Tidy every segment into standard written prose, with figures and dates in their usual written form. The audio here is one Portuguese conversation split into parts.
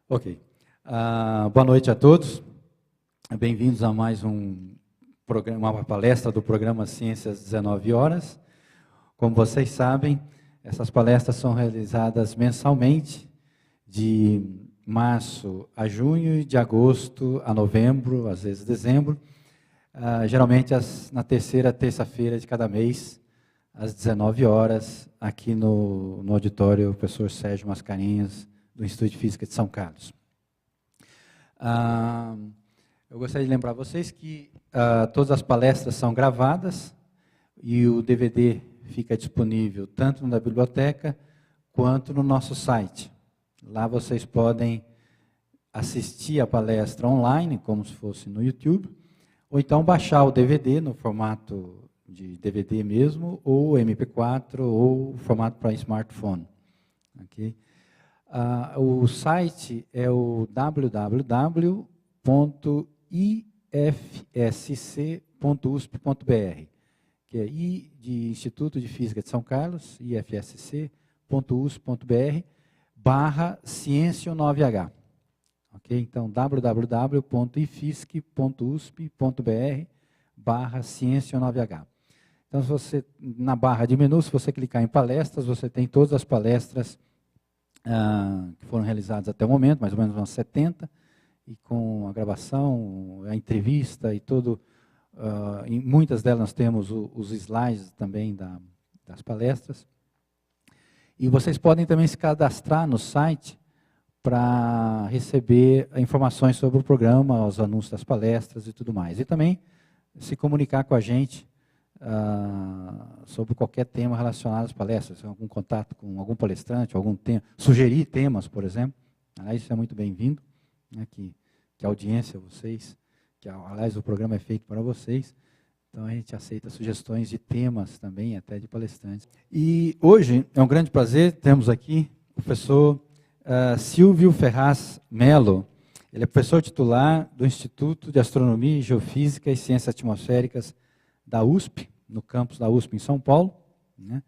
Ok. Boa noite a todos. Bem-vindos a mais uma palestra do programa Ciências 19 horas. Como vocês sabem, essas palestras são realizadas mensalmente, de março a junho e de agosto a novembro, às vezes dezembro, geralmente na terceira terça-feira de cada mês, às 19 horas, aqui no auditório professor Sérgio Mascarenhas, do Instituto de Física de São Carlos. Eu gostaria de lembrar vocês que todas as palestras são gravadas e o DVD fica disponível tanto na biblioteca quanto no nosso site. Lá vocês podem assistir a palestra online, como se fosse no YouTube, ou então baixar o DVD no formato de DVD mesmo, ou MP4, ou formato para smartphone. Okay? O site é o www.ifsc.usp.br, que é I de Instituto de Física de São Carlos, ifsc.usp.br/ciência9h. Okay? Então, www.ifsc.usp.br/ciência9h. Então, se você, na barra de menu, se você clicar em palestras, você tem todas as palestras que foram realizadas até o momento, mais ou menos umas 70, e com a gravação, a entrevista e tudo. Em muitas delas nós temos os slides também das palestras. E vocês podem também se cadastrar no site para receber informações sobre o programa, os anúncios das palestras e tudo mais. E também se comunicar com a gente sobre qualquer tema relacionado às palestras, algum contato com algum palestrante, algum tema, sugerir temas, por exemplo. Isso é muito bem-vindo, né, que a audiência, vocês, aliás, o programa é feito para vocês, então a gente aceita sugestões de temas também, até de palestrantes. E hoje é um grande prazer, temos aqui o professor Silvio Ferraz Melo. Ele é professor titular do Instituto de Astronomia, Geofísica e Ciências Atmosféricas da USP, no campus da USP em São Paulo, né?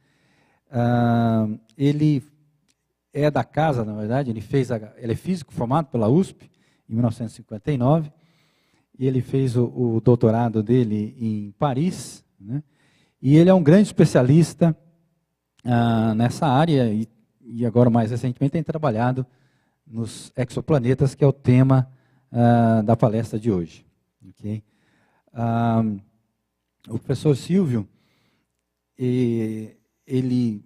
Ele é da casa, na verdade, ele é físico formado pela USP em 1959, e ele fez o doutorado dele em Paris, né? E ele é um grande especialista nessa área, e agora mais recentemente tem trabalhado nos exoplanetas, que é o tema da palestra de hoje. Okay? O professor Silvio, ele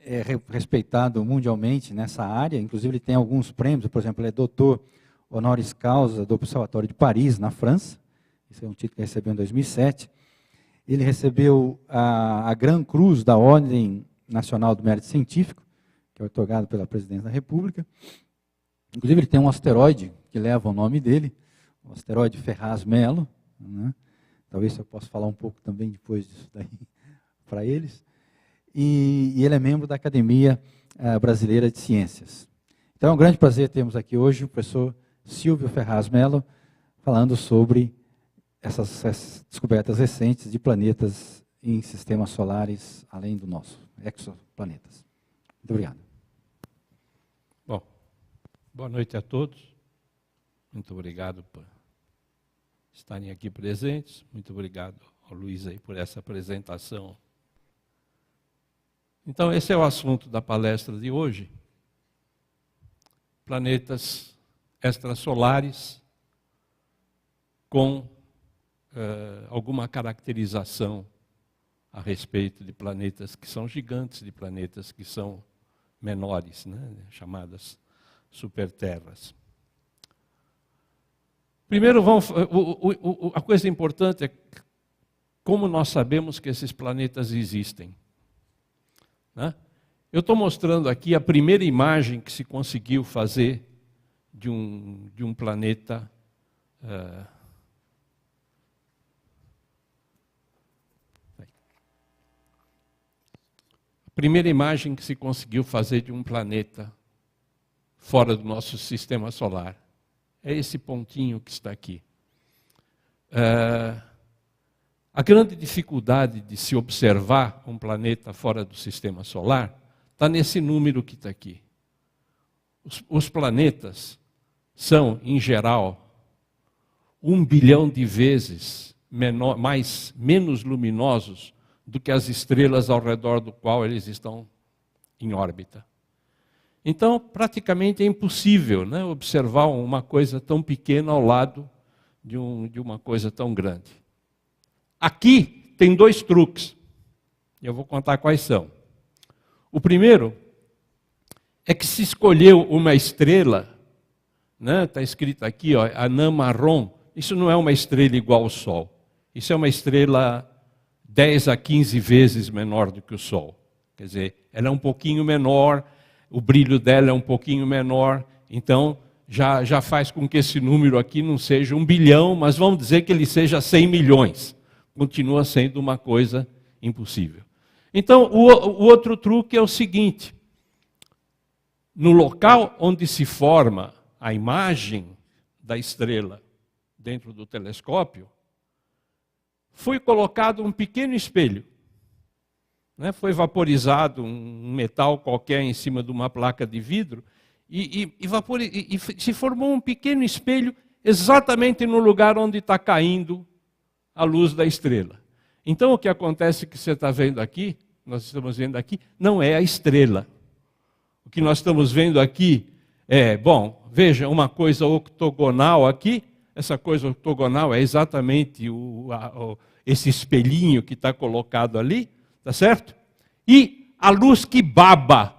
é respeitado mundialmente nessa área, inclusive ele tem alguns prêmios, por exemplo, ele é doutor honoris causa do Observatório de Paris, na França, esse é um título que ele recebeu em 2007. Ele recebeu a Gran Cruz da Ordem Nacional do Mérito Científico, que é otorgado pela Presidência da República. Inclusive ele tem um asteroide que leva o nome dele, o asteroide Ferraz Melo, né? Talvez eu possa falar um pouco também depois disso daí para eles. E ele é membro da Academia Brasileira de Ciências. Então é um grande prazer termos aqui hoje o professor Silvio Ferraz Melo falando sobre essas descobertas recentes de planetas em sistemas solares além do nosso, exoplanetas. Muito obrigado. Bom, boa noite a todos. Muito obrigado por estarem aqui presentes. Muito obrigado ao Luiz aí por essa apresentação. Então, esse é o assunto da palestra de hoje. Planetas extrasolares com alguma caracterização a respeito de planetas que são gigantes, de planetas que são menores, né, chamadas superterras. Primeiro, a coisa importante é como nós sabemos que esses planetas existem, né? Eu estou mostrando aqui a primeira imagem que se conseguiu fazer de um planeta a primeira imagem que se conseguiu fazer de um planeta fora do nosso sistema solar. É esse pontinho que está aqui. A grande dificuldade de se observar um planeta fora do sistema solar está nesse número que está aqui. Os planetas são, em geral, 1 bilhão de vezes menos luminosos do que as estrelas ao redor do qual eles estão em órbita. Então, praticamente é impossível, né, observar uma coisa tão pequena ao lado de uma coisa tão grande. Aqui tem 2 truques. Eu vou contar quais são. O primeiro é que se escolheu uma estrela, né, está escrito aqui, ó, anã marrom. Isso não é uma estrela igual ao Sol. Isso é uma estrela 10 a 15 vezes menor do que o Sol. Quer dizer, ela é um pouquinho menor, o brilho dela é um pouquinho menor, então já faz com que esse número aqui não seja 1 bilhão, mas vamos dizer que ele seja 100 milhões. Continua sendo uma coisa impossível. Então, o outro truque é o seguinte: no local onde se forma a imagem da estrela dentro do telescópio, foi colocado um pequeno espelho. Né? Foi vaporizado um metal qualquer em cima de uma placa de vidro e se formou um pequeno espelho exatamente no lugar onde está caindo a luz da estrela. Então, o que acontece que você está vendo aqui, nós estamos vendo aqui, não é a estrela. O que nós estamos vendo aqui é, bom, veja, uma coisa octogonal aqui. Essa coisa octogonal é exatamente esse espelhinho que está colocado ali, tá certo? E a luz que baba,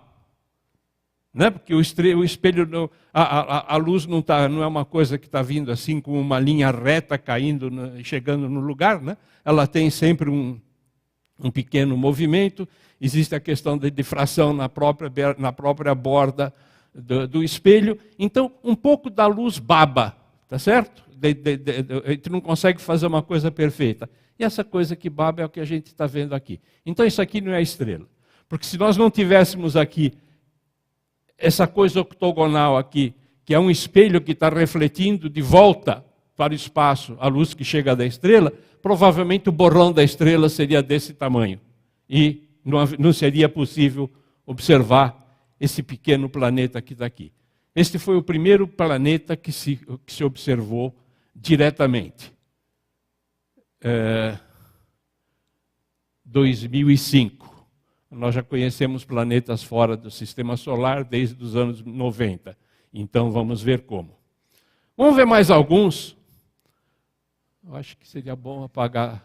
né? Porque o espelho, a luz não é uma coisa que está vindo assim com uma linha reta caindo, chegando no lugar, né? Ela tem sempre um pequeno movimento. Existe a questão da difração na própria borda do espelho. Então, um pouco da luz baba, tá certo? A gente não consegue fazer uma coisa perfeita. E essa coisa que baba é o que a gente está vendo aqui. Então isso aqui não é estrela. Porque se nós não tivéssemos aqui essa coisa octogonal aqui, que é um espelho que está refletindo de volta para o espaço a luz que chega da estrela, provavelmente o borrão da estrela seria desse tamanho. E não seria possível observar esse pequeno planeta que está aqui. Este foi o primeiro planeta que se observou diretamente. 2005. Nós já conhecemos planetas fora do Sistema Solar desde os anos 90. Então vamos ver como. Vamos ver mais alguns. Eu acho que seria bom apagar.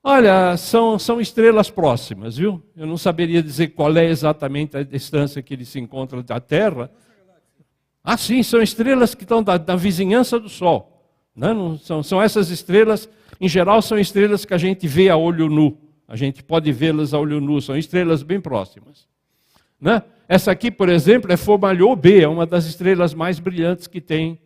Olha, são estrelas próximas, viu? Eu não saberia dizer qual é exatamente a distância que eles se encontram da Terra. Ah, sim, são estrelas que estão da vizinhança do Sol. Né? Não, são essas estrelas, em geral, são estrelas que a gente vê a olho nu. A gente pode vê-las a olho nu, são estrelas bem próximas. Né? Essa aqui, por exemplo, é Fomalhaut B, é uma das estrelas mais brilhantes que tem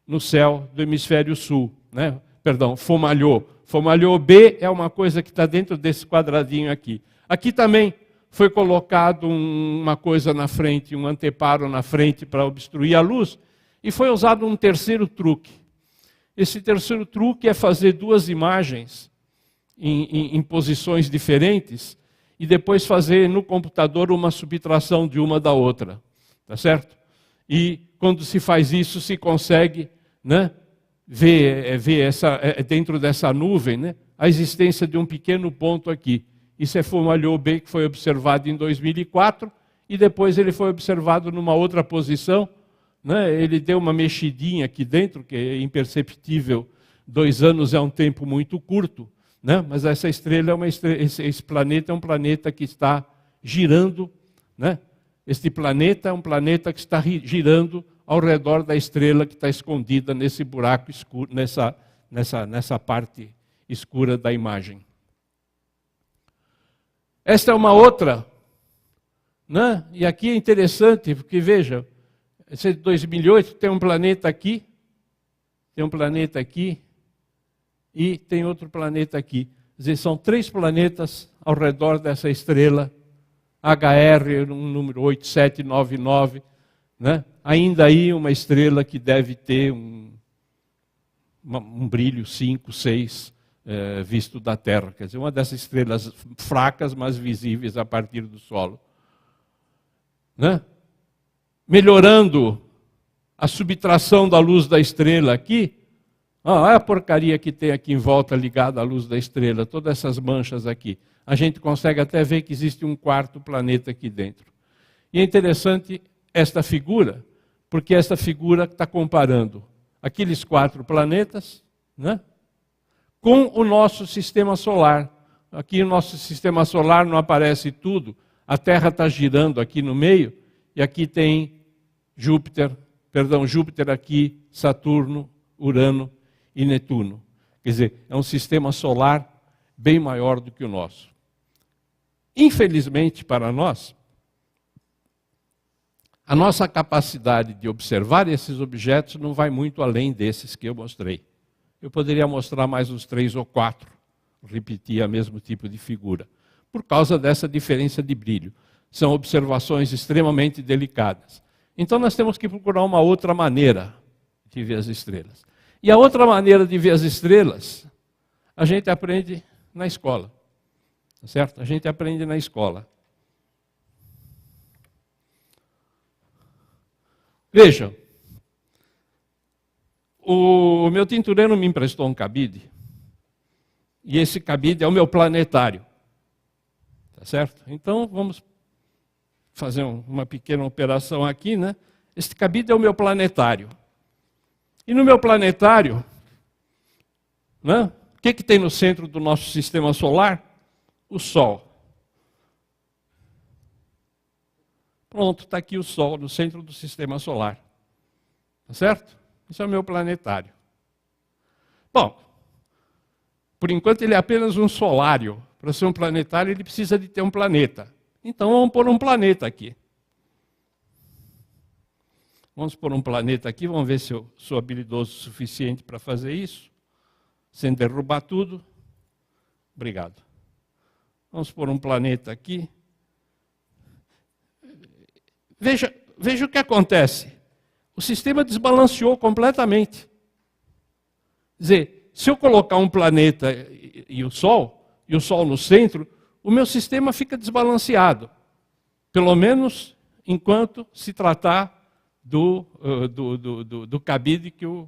no céu do hemisfério sul. Né? Perdão, Fomalhaut. Fomalhaut B é uma coisa que está dentro desse quadradinho aqui. Aqui também foi colocado uma coisa na frente, um anteparo na frente para obstruir a luz, e foi usado um terceiro truque. Esse terceiro truque é fazer 2 imagens em posições diferentes e depois fazer no computador uma subtração de uma da outra. Tá certo? E quando se faz isso, se consegue, né, ver dentro dessa nuvem, né, a existência de um pequeno ponto aqui. Isso é Fomalhaut B, que foi observado em 2004, e depois ele foi observado numa outra posição. Né? Ele deu uma mexidinha aqui dentro, que é imperceptível. 2 anos é um tempo muito curto, né? Mas essa estrela é esse planeta é um planeta que está girando. Né? Este planeta é um planeta que está girando ao redor da estrela que está escondida nesse buraco escuro, nessa parte escura da imagem. Esta é uma outra, né? E aqui é interessante, porque veja, esse é de 2008, tem um planeta aqui, e tem outro planeta aqui. Quer dizer, são 3 planetas ao redor dessa estrela, HR, um número 8799, né? Ainda aí uma estrela que deve ter um brilho 5, 6, visto da Terra. Quer dizer, uma dessas estrelas fracas, mas visíveis a partir do solo. Né? melhorando a subtração da luz da estrela aqui. Olha a porcaria que tem aqui em volta ligada à luz da estrela, todas essas manchas aqui. A gente consegue até ver que existe um quarto planeta aqui dentro. E é interessante esta figura, porque esta figura está comparando aqueles 4 planetas, né, com o nosso sistema solar. Aqui no nosso sistema solar não aparece tudo, a Terra está girando aqui no meio, e aqui tem Júpiter aqui, Saturno, Urano e Netuno. Quer dizer, é um sistema solar bem maior do que o nosso. Infelizmente para nós, a nossa capacidade de observar esses objetos não vai muito além desses que eu mostrei. Eu poderia mostrar mais uns 3 ou 4, repetir o mesmo tipo de figura, por causa dessa diferença de brilho. São observações extremamente delicadas. Então nós temos que procurar uma outra maneira de ver as estrelas. E a outra maneira de ver as estrelas, a gente aprende na escola. Certo? A gente aprende na escola. Vejam, o meu tintureiro me emprestou um cabide, e esse cabide é o meu planetário. Tá certo? Então vamos fazer uma pequena operação aqui, né? Este cabide é o meu planetário. E no meu planetário, né, o que tem no centro do nosso sistema solar? O Sol. Pronto, está aqui o Sol no centro do sistema solar. Tá certo? Esse é o meu planetário. Bom, por enquanto ele é apenas um solário. Para ser um planetário ele precisa de ter um planeta. Então vamos pôr um planeta aqui. Vamos pôr um planeta aqui, vamos ver se eu sou habilidoso o suficiente para fazer isso, sem derrubar tudo. Obrigado. Vamos pôr um planeta aqui. Veja o que acontece. O sistema desbalanceou completamente. Quer dizer, se eu colocar um planeta e o Sol no centro, o meu sistema fica desbalanceado. Pelo menos enquanto se tratar do cabide que o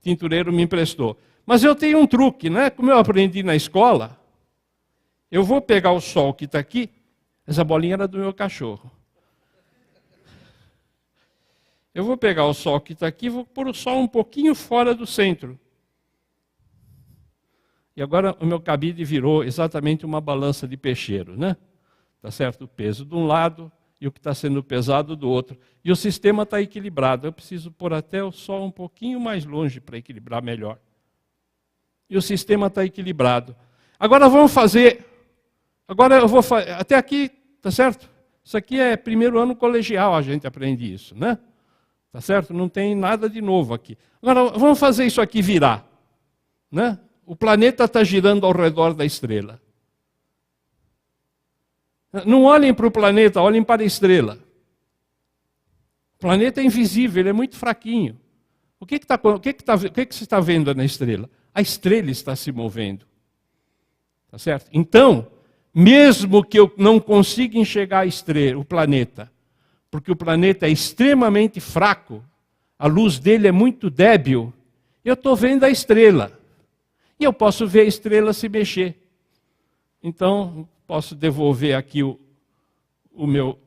tintureiro me emprestou. Mas eu tenho um truque, né? Como eu aprendi na escola, eu vou pegar o Sol que está aqui, essa bolinha era do meu cachorro. Eu vou pegar o Sol que está aqui e vou pôr o Sol um pouquinho fora do centro. E agora o meu cabide virou exatamente uma balança de peixeiro, né? Tá certo? O peso de um lado e o que está sendo pesado do outro. E o sistema está equilibrado. Eu preciso pôr até o Sol um pouquinho mais longe para equilibrar melhor. E o sistema está equilibrado. Agora vamos fazer... Agora eu vou fazer... Até aqui, tá certo? Isso aqui é primeiro ano colegial, a gente aprende isso, né? Tá certo? Não tem nada de novo aqui. Agora vamos fazer isso aqui virar, né? O planeta está girando ao redor da estrela. Não olhem para o planeta, olhem para a estrela. O planeta é invisível, ele é muito fraquinho. O que você está vendo na estrela? A estrela está se movendo. Tá certo? Então, mesmo que eu não consiga enxergar a estrela, o planeta, porque o planeta é extremamente fraco, a luz dele é muito débil, eu estou vendo a estrela. E eu posso ver a estrela se mexer. Então, posso devolver aqui o meu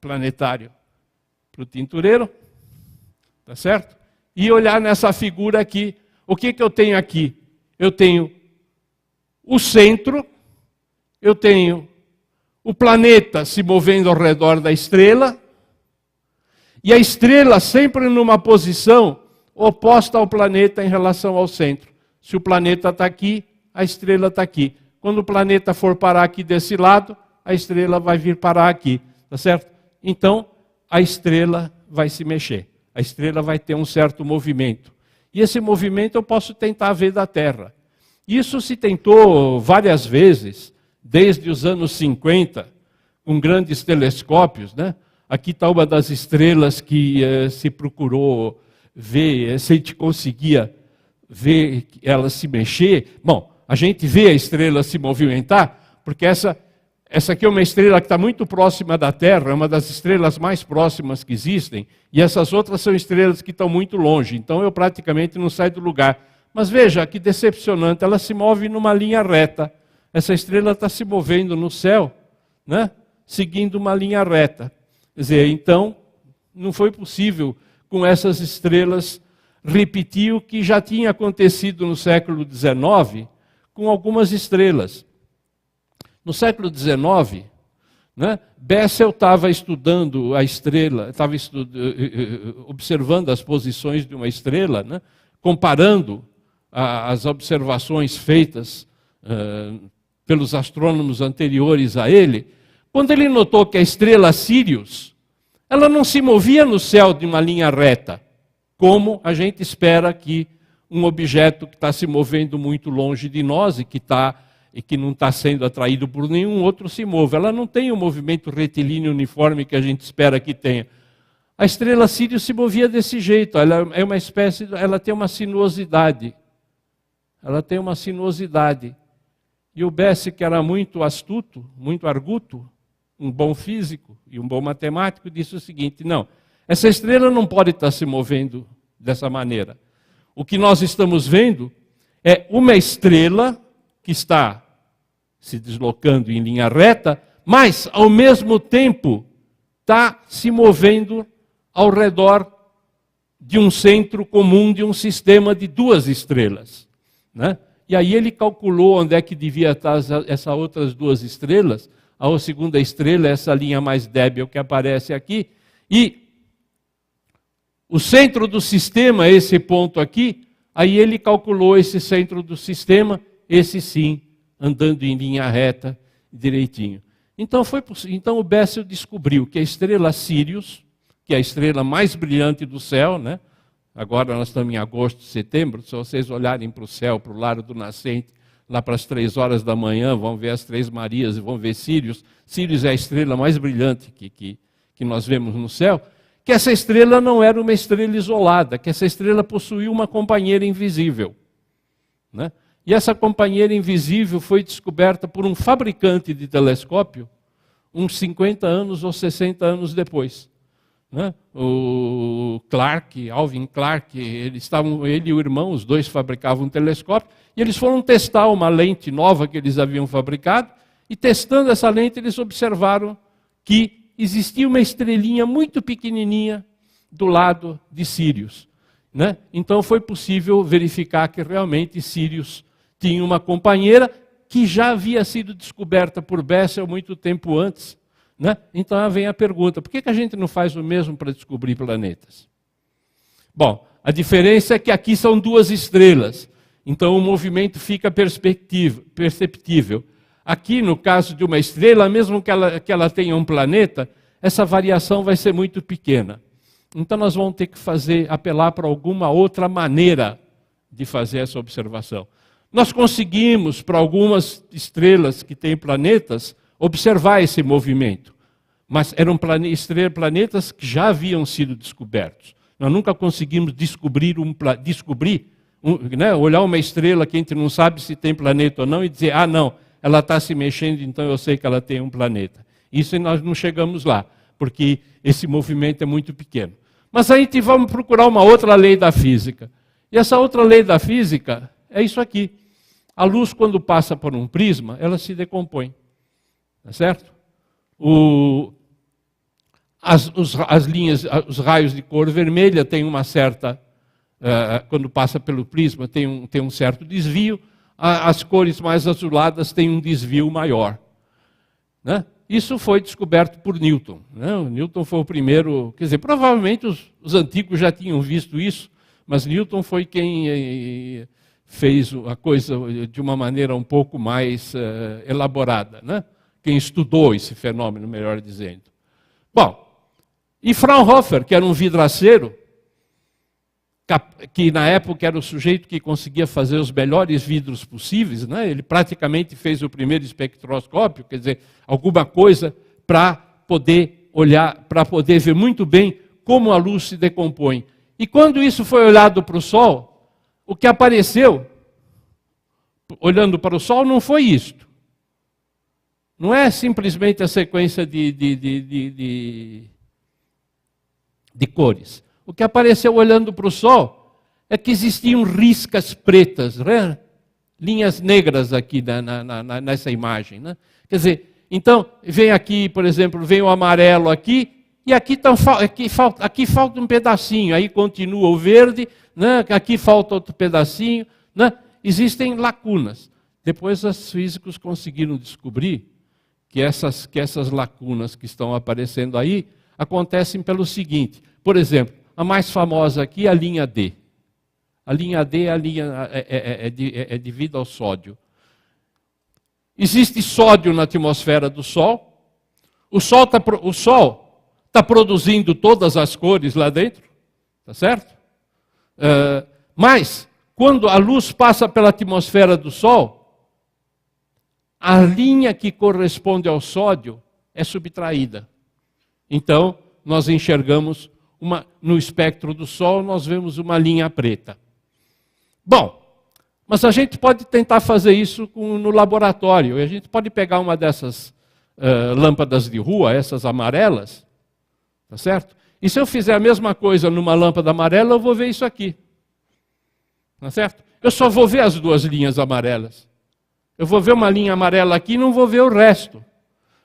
planetário para o tintureiro, tá certo? E olhar nessa figura aqui. O que eu tenho aqui? Eu tenho o centro, eu tenho o planeta se movendo ao redor da estrela, e a estrela sempre numa posição oposta ao planeta em relação ao centro. Se o planeta está aqui, a estrela está aqui. Quando o planeta for parar aqui desse lado, a estrela vai vir parar aqui, tá certo? Então, a estrela vai se mexer. A estrela vai ter um certo movimento. E esse movimento eu posso tentar ver da Terra. Isso se tentou várias vezes, desde os anos 50, com grandes telescópios, né? Aqui está uma das estrelas que se procurou ver, se a gente conseguia ver ela se mexer. Bom, a gente vê a estrela se movimentar, porque essa Essa aqui é uma estrela que está muito próxima da Terra, é uma das estrelas mais próximas que existem, e essas outras são estrelas que estão muito longe, então eu praticamente não saio do lugar. Mas veja que decepcionante, ela se move numa linha reta. Essa estrela está se movendo no céu, né? Seguindo uma linha reta. Quer dizer, então, não foi possível com essas estrelas repetir o que já tinha acontecido no século XIX com algumas estrelas. No século XIX, né, Bessel estava estudando a estrela, estava observando as posições de uma estrela, né, comparando as observações feitas pelos astrônomos anteriores a ele, quando ele notou que a estrela Sirius, ela não se movia no céu de uma linha reta, como a gente espera que um objeto que está se movendo muito longe de nós e que não está sendo atraído por nenhum outro se move. Ela não tem o movimento retilíneo uniforme que a gente espera que tenha. A estrela Sirius se movia desse jeito, ela é uma espécie, ela tem uma sinuosidade. Ela tem uma sinuosidade. E o Bessel, que era muito astuto, muito arguto, um bom físico e um bom matemático, disse o seguinte: não, essa estrela não pode estar se movendo dessa maneira. O que nós estamos vendo é uma estrela que está se deslocando em linha reta, mas, ao mesmo tempo, está se movendo ao redor de um centro comum de um sistema de duas estrelas, né? E aí ele calculou onde é que devia estar essas outras duas estrelas. A segunda estrela é essa linha mais débil que aparece aqui. E o centro do sistema, esse ponto aqui, aí ele calculou esse centro do sistema, esse sim, andando em linha reta, direitinho. Então o Bessel descobriu que a estrela Sirius, que é a estrela mais brilhante do céu, né? Agora nós estamos em agosto, setembro, se vocês olharem para o céu, para o Largo do Nascente, lá para as 3 horas da manhã, vão ver as Três Marias e vão ver Sirius. Sirius é a estrela mais brilhante que nós vemos no céu, que essa estrela não era uma estrela isolada, que essa estrela possuía uma companheira invisível, né? E essa companheira invisível foi descoberta por um fabricante de telescópio uns 50 anos ou 60 anos depois, né? O Clark, Alvin Clark, ele e o irmão, os dois fabricavam um telescópio, e eles foram testar uma lente nova que eles haviam fabricado, e testando essa lente eles observaram que existia uma estrelinha muito pequenininha do lado de Sirius, né? Então foi possível verificar que realmente Sirius tinha uma companheira que já havia sido descoberta por Bessel muito tempo antes, né? Então vem a pergunta: por que a gente não faz o mesmo para descobrir planetas? Bom, a diferença é que aqui são duas estrelas, então o movimento fica perceptível. Aqui, no caso de uma estrela, mesmo que ela tenha um planeta, essa variação vai ser muito pequena. Então nós vamos ter que apelar para alguma outra maneira de fazer essa observação. Nós conseguimos, para algumas estrelas que têm planetas, observar esse movimento. Mas eram planetas que já haviam sido descobertos. Nós nunca conseguimos olhar uma estrela que a gente não sabe se tem planeta ou não e dizer: ah, não, ela está se mexendo, então eu sei que ela tem um planeta. Isso nós não chegamos lá, porque esse movimento é muito pequeno. Mas a gente vai procurar uma outra lei da física. E essa outra lei da física é isso aqui. A luz, quando passa por um prisma, ela se decompõe. Tá certo? As linhas, os raios de cor vermelha têm uma certa... quando passa pelo prisma, tem um certo desvio. As cores mais azuladas têm um desvio maior, né? Isso foi descoberto por Newton, né? O Newton foi o primeiro, quer dizer, provavelmente os antigos já tinham visto isso, mas Newton foi quem fez a coisa de uma maneira um pouco mais elaborada, né? Quem estudou esse fenômeno, melhor dizendo. Bom, e Fraunhofer, que era um vidraceiro, que na época era o sujeito que conseguia fazer os melhores vidros possíveis, né? Ele praticamente fez o primeiro espectroscópio, quer dizer, alguma coisa para poder olhar, para poder ver muito bem como a luz se decompõe. E quando isso foi olhado para o Sol, o que apareceu, olhando para o Sol, não foi isto. não é simplesmente a sequência de cores. O que apareceu olhando para o Sol é que existiam riscas pretas, né? Linhas negras aqui nessa imagem. Né? Quer dizer, então, vem aqui, por exemplo, vem o amarelo aqui, e aqui falta um pedacinho, aí continua o verde, né? Aqui falta outro pedacinho. Né? Existem lacunas. Depois os físicos conseguiram descobrir que essas lacunas que estão aparecendo aí acontecem pelo seguinte. Por exemplo, a mais famosa aqui é a linha D. A linha D é devido ao sódio. Existe sódio na atmosfera do Sol. O Sol está produzindo todas as cores lá dentro, tá certo? Mas, quando a luz passa pela atmosfera do Sol, a linha que corresponde ao sódio é subtraída. Então, nós enxergamos, no espectro do Sol, nós vemos uma linha preta. Bom, mas a gente pode tentar fazer isso no laboratório. E a gente pode pegar uma dessas lâmpadas de rua, essas amarelas, tá certo? E se eu fizer a mesma coisa numa lâmpada amarela, eu vou ver isso aqui. Tá certo? Eu só vou ver as duas linhas amarelas. Eu vou ver uma linha amarela aqui e não vou ver o resto.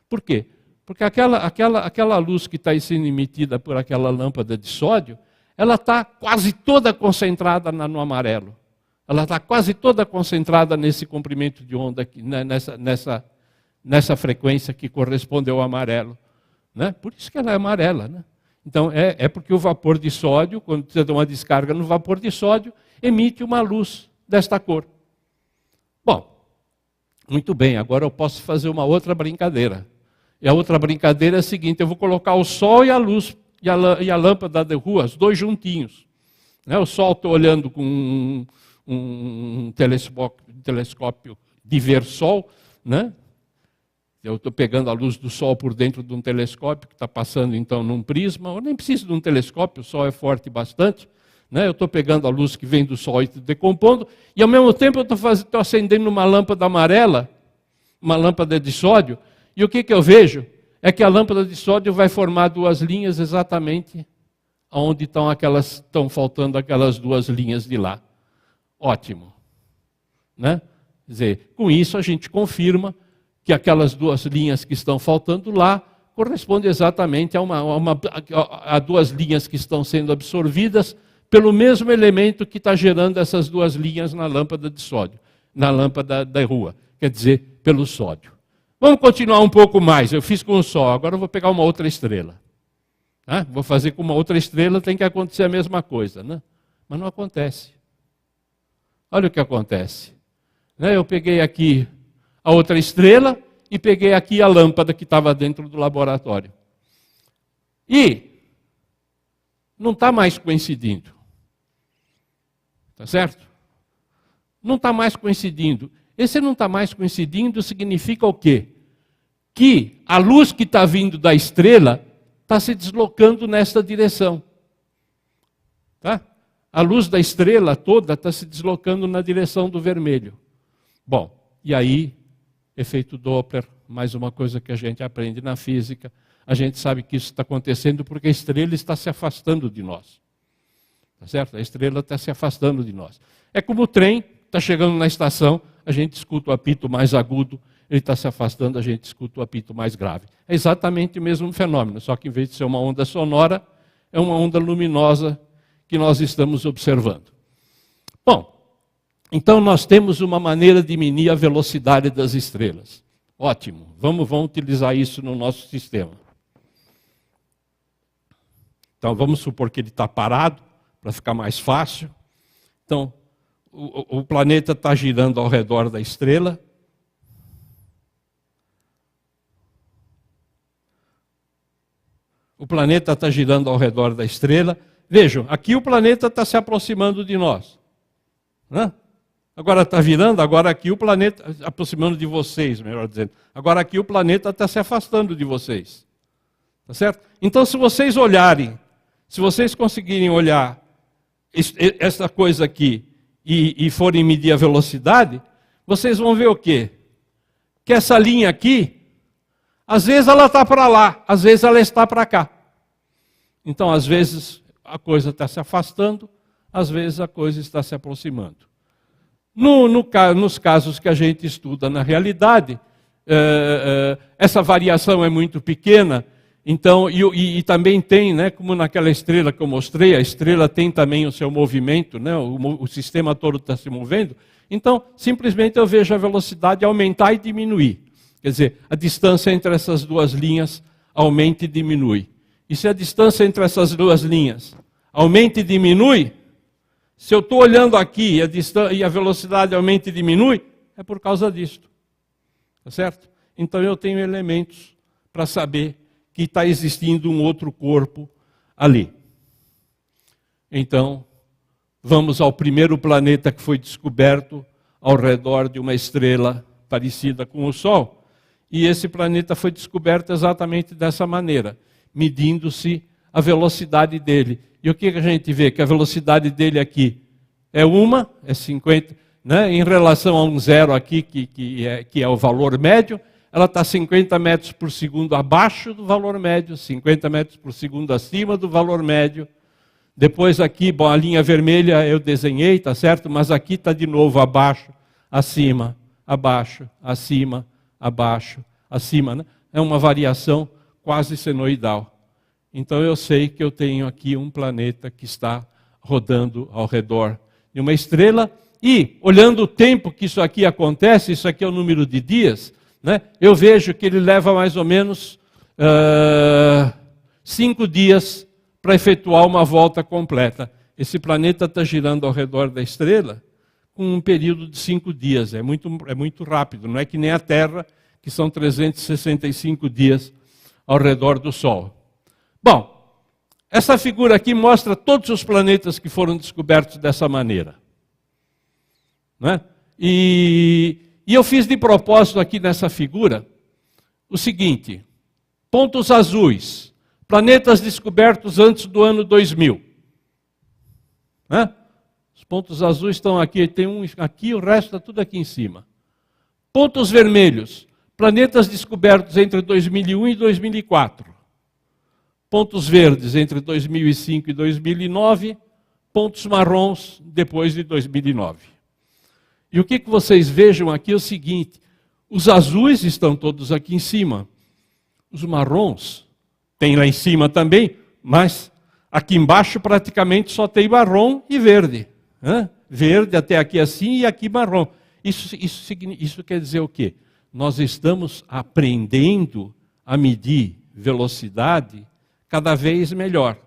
Por quê? Porque aquela luz que está sendo emitida por aquela lâmpada de sódio, ela está quase toda concentrada no amarelo. Ela está quase toda concentrada nesse comprimento de onda, aqui, nessa frequência que corresponde ao amarelo. Né? Por isso que ela é amarela. Né? Então, é porque o vapor de sódio, quando você dá uma descarga no vapor de sódio, emite uma luz desta cor. Bom, muito bem, agora eu posso fazer uma outra brincadeira. E a outra brincadeira é a seguinte, eu vou colocar o Sol e a luz, e a lâmpada de rua, os dois juntinhos. Né? O Sol estou olhando com um telescópio de ver Sol, né? Eu estou pegando a luz do Sol por dentro de um telescópio que está passando então num prisma, eu nem preciso de um telescópio, o Sol é forte bastante, né? Eu estou pegando a luz que vem do Sol e decompondo, e ao mesmo tempo eu estou acendendo uma lâmpada amarela, uma lâmpada de sódio, e o que eu vejo? É que a lâmpada de sódio vai formar duas linhas exatamente onde estão faltando aquelas duas linhas de lá. Ótimo. Né? Quer dizer, com isso a gente confirma que aquelas duas linhas que estão faltando lá correspondem exatamente a duas linhas que estão sendo absorvidas pelo mesmo elemento que está gerando essas duas linhas na lâmpada de sódio, na lâmpada da rua, quer dizer, pelo sódio. Vamos continuar um pouco mais. Eu fiz com o Sol, agora eu vou pegar uma outra estrela. Tá? Vou fazer com uma outra estrela, tem que acontecer a mesma coisa. Né? Mas não acontece. Olha o que acontece. Eu peguei aqui a outra estrela e peguei aqui a lâmpada que estava dentro do laboratório. E não está mais coincidindo. Tá certo? Não está mais coincidindo. Esse não está mais coincidindo significa o quê? Que a luz que está vindo da estrela está se deslocando nesta direção. Tá? A luz da estrela toda está se deslocando na direção do vermelho. Bom, e aí, efeito Doppler, mais uma coisa que a gente aprende na física, a gente sabe que isso está acontecendo porque a estrela está se afastando de nós. Tá certo? A estrela está se afastando de nós. É como o trem, está chegando na estação, a gente escuta o apito mais agudo, ele está se afastando, a gente escuta o apito mais grave. É exatamente o mesmo fenômeno, só que em vez de ser uma onda sonora, é uma onda luminosa que nós estamos observando. Bom, então nós temos uma maneira de medir a velocidade das estrelas. Ótimo, vamos utilizar isso no nosso sistema. Então vamos supor que ele está parado, para ficar mais fácil. Então, o planeta está girando ao redor da estrela. O planeta está girando ao redor da estrela. Vejam, aqui o planeta está se aproximando de nós. Né? Agora está virando, agora aqui o planeta, aproximando de vocês, melhor dizendo. Agora aqui o planeta está se afastando de vocês. Tá certo? Então, se vocês olharem, se vocês conseguirem olhar essa coisa aqui e forem medir a velocidade, vocês vão ver o quê? Que essa linha aqui Às vezes ela está para lá, às vezes ela está para cá. Então, às vezes a coisa está se afastando, às vezes a coisa está se aproximando. Nos casos que a gente estuda na realidade, essa variação é muito pequena. Então, e também tem, né, como naquela estrela que eu mostrei, a estrela tem também o seu movimento, né, o sistema todo está se movendo. Então, simplesmente eu vejo a velocidade aumentar e diminuir. Quer dizer, a distância entre essas duas linhas aumenta e diminui. E se a distância entre essas duas linhas aumenta e diminui, se eu estou olhando aqui e a velocidade aumenta e diminui, é por causa disto. Tá certo? Então eu tenho elementos para saber que está existindo um outro corpo ali. Então, vamos ao primeiro planeta que foi descoberto ao redor de uma estrela parecida com o Sol. E esse planeta foi descoberto exatamente dessa maneira, medindo-se a velocidade dele. E o que a gente vê? Que a velocidade dele aqui é 50, né? Em relação a um zero aqui, que é o valor médio, ela está 50 metros por segundo abaixo do valor médio, 50 metros por segundo acima do valor médio. Depois aqui, bom, a linha vermelha eu desenhei, tá certo? Mas aqui está de novo abaixo, acima, abaixo, acima, abaixo, acima. Né? É uma variação quase senoidal. Então eu sei que eu tenho aqui um planeta que está rodando ao redor de uma estrela. E, olhando o tempo que isso aqui acontece, isso aqui é o número de dias, né? Eu vejo que ele leva mais ou menos 5 dias para efetuar uma volta completa. Esse planeta está girando ao redor da estrela com um período de 5 dias. É muito rápido, não é que nem a Terra, que são 365 dias ao redor do Sol. Bom, essa figura aqui mostra todos os planetas que foram descobertos dessa maneira. Né? E eu fiz de propósito aqui nessa figura o seguinte: pontos azuis, planetas descobertos antes do ano 2000. Né? Os pontos azuis estão aqui, tem um aqui, o resto está tudo aqui em cima. Pontos vermelhos, planetas descobertos entre 2001 e 2004. Pontos verdes entre 2005 e 2009, pontos marrons depois de 2009. E o que vocês vejam aqui é o seguinte: os azuis estão todos aqui em cima, os marrons tem lá em cima também, mas aqui embaixo praticamente só tem marrom e verde. Né? Verde até aqui assim e aqui marrom. Isso quer dizer o quê? Nós estamos aprendendo a medir velocidade cada vez melhor.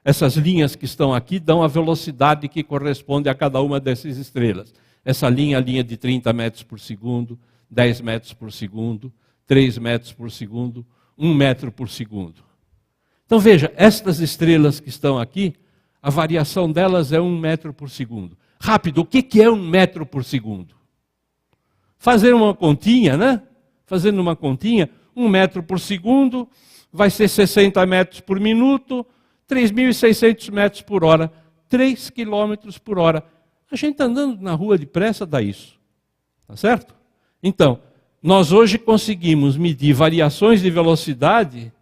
Essas linhas que estão aqui dão a velocidade que corresponde a cada uma dessas estrelas. Essa linha é a linha de 30 metros por segundo, 10 metros por segundo, 3 metros por segundo, 1 metro por segundo. Então veja, estas estrelas que estão aqui, a variação delas é 1 metro por segundo. Rápido, o que é 1 metro por segundo? Fazer uma continha, né? Fazendo uma continha, 1 metro por segundo vai ser 60 metros por minuto, 3.600 metros por hora, 3 quilômetros por hora. A gente andando na rua depressa dá isso. Tá certo? Então, nós hoje conseguimos medir variações de velocidade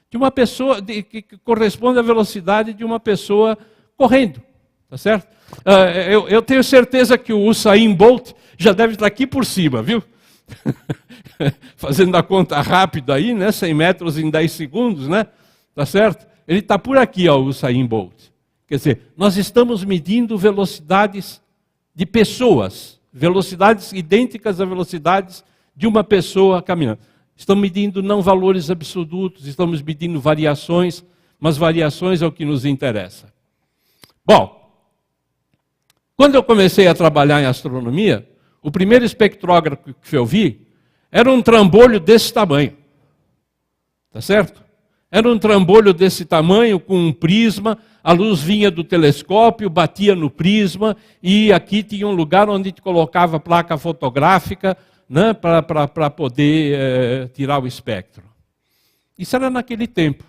de uma pessoa, que corresponde à velocidade de uma pessoa correndo. Tá certo? Eu tenho certeza que o Usain Bolt já deve estar aqui por cima, viu? Fazendo a conta rápida aí, né? 100 metros em 10 segundos, né? Tá certo? Ele está por aqui, ó, o Usain Bolt. Quer dizer, nós estamos medindo velocidades de pessoas, velocidades idênticas a velocidades de uma pessoa caminhando. Estamos medindo não valores absolutos, estamos medindo variações, mas variações é o que nos interessa. Bom, quando eu comecei a trabalhar em astronomia, o primeiro espectrógrafo que eu vi era um trambolho desse tamanho. Tá certo? Era um trambolho desse tamanho, com um prisma, a luz vinha do telescópio, batia no prisma, e aqui tinha um lugar onde a gente colocava placa fotográfica, né, para poder tirar o espectro. Isso era naquele tempo.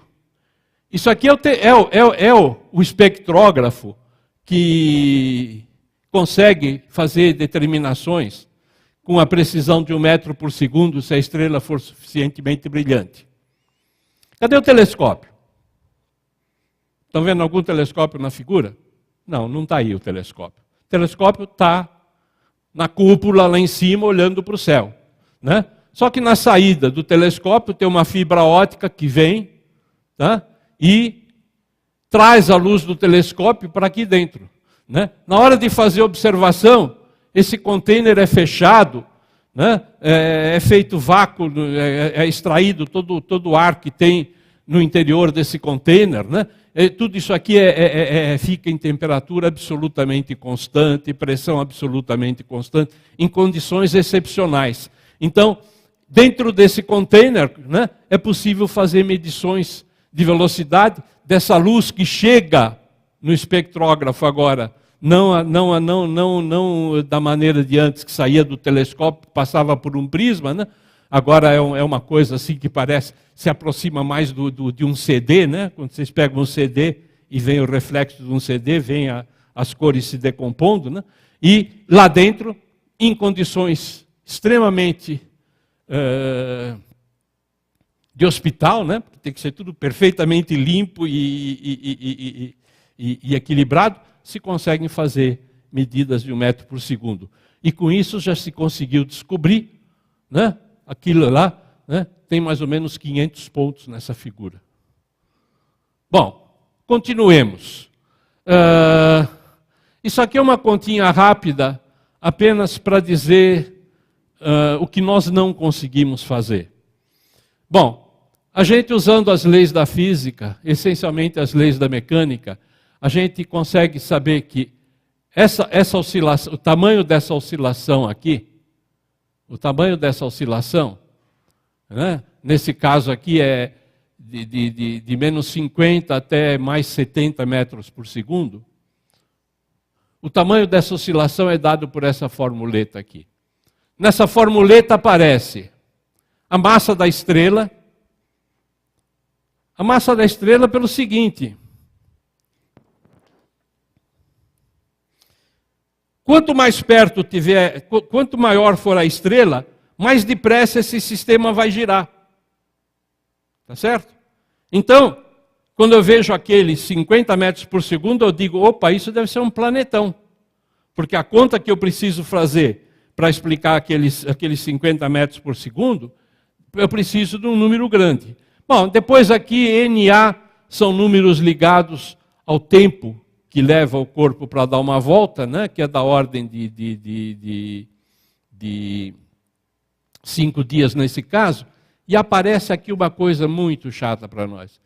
Isso aqui é o espectrógrafo que consegue fazer determinações com a precisão de 1 metro por segundo se a estrela for suficientemente brilhante. Cadê o telescópio? Estão vendo algum telescópio na figura? Não, não está aí o telescópio. O telescópio está na cúpula lá em cima, olhando para o céu, né? Só que na saída do telescópio tem uma fibra óptica que vem, tá? E traz a luz do telescópio para aqui dentro, né? Na hora de fazer observação, esse container é fechado, né? É feito vácuo, é extraído todo o ar que tem no interior desse container, né? Tudo isso aqui fica em temperatura absolutamente constante, pressão absolutamente constante, em condições excepcionais. Então, dentro desse container, né, é possível fazer medições de velocidade dessa luz que chega no espectrógrafo agora, não da maneira de antes, que saía do telescópio, passava por um prisma, né? Agora é uma coisa assim que se aproxima mais de um CD, né? Quando vocês pegam um CD e vem o reflexo de um CD, vem as cores se decompondo, né? E lá dentro, em condições extremamente de hospital, né? Tem que ser tudo perfeitamente limpo e equilibrado, se conseguem fazer medidas de 1 metro por segundo. E com isso já se conseguiu descobrir, né? Aquilo lá, né, tem mais ou menos 500 pontos nessa figura. Bom, continuemos. Isso aqui é uma continha rápida, apenas para dizer o que nós não conseguimos fazer. Bom, a gente usando as leis da física, essencialmente as leis da mecânica, a gente consegue saber que essa oscilação, o tamanho dessa oscilação aqui, né, nesse caso aqui é de menos 50 até mais 70 metros por segundo. O tamanho dessa oscilação é dado por essa formuleta aqui. Nessa formuleta aparece a massa da estrela. A massa da estrela pelo seguinte: quanto mais perto tiver, quanto maior for a estrela, mais depressa esse sistema vai girar. Tá certo? Então, quando eu vejo aqueles 50 metros por segundo, eu digo, opa, isso deve ser um planetão. Porque a conta que eu preciso fazer para explicar aqueles 50 metros por segundo, eu preciso de um número grande. Bom, depois aqui, NA são números ligados ao tempo que leva o corpo para dar uma volta, né, que é da ordem de 5 dias nesse caso, e aparece aqui uma coisa muito chata para nós.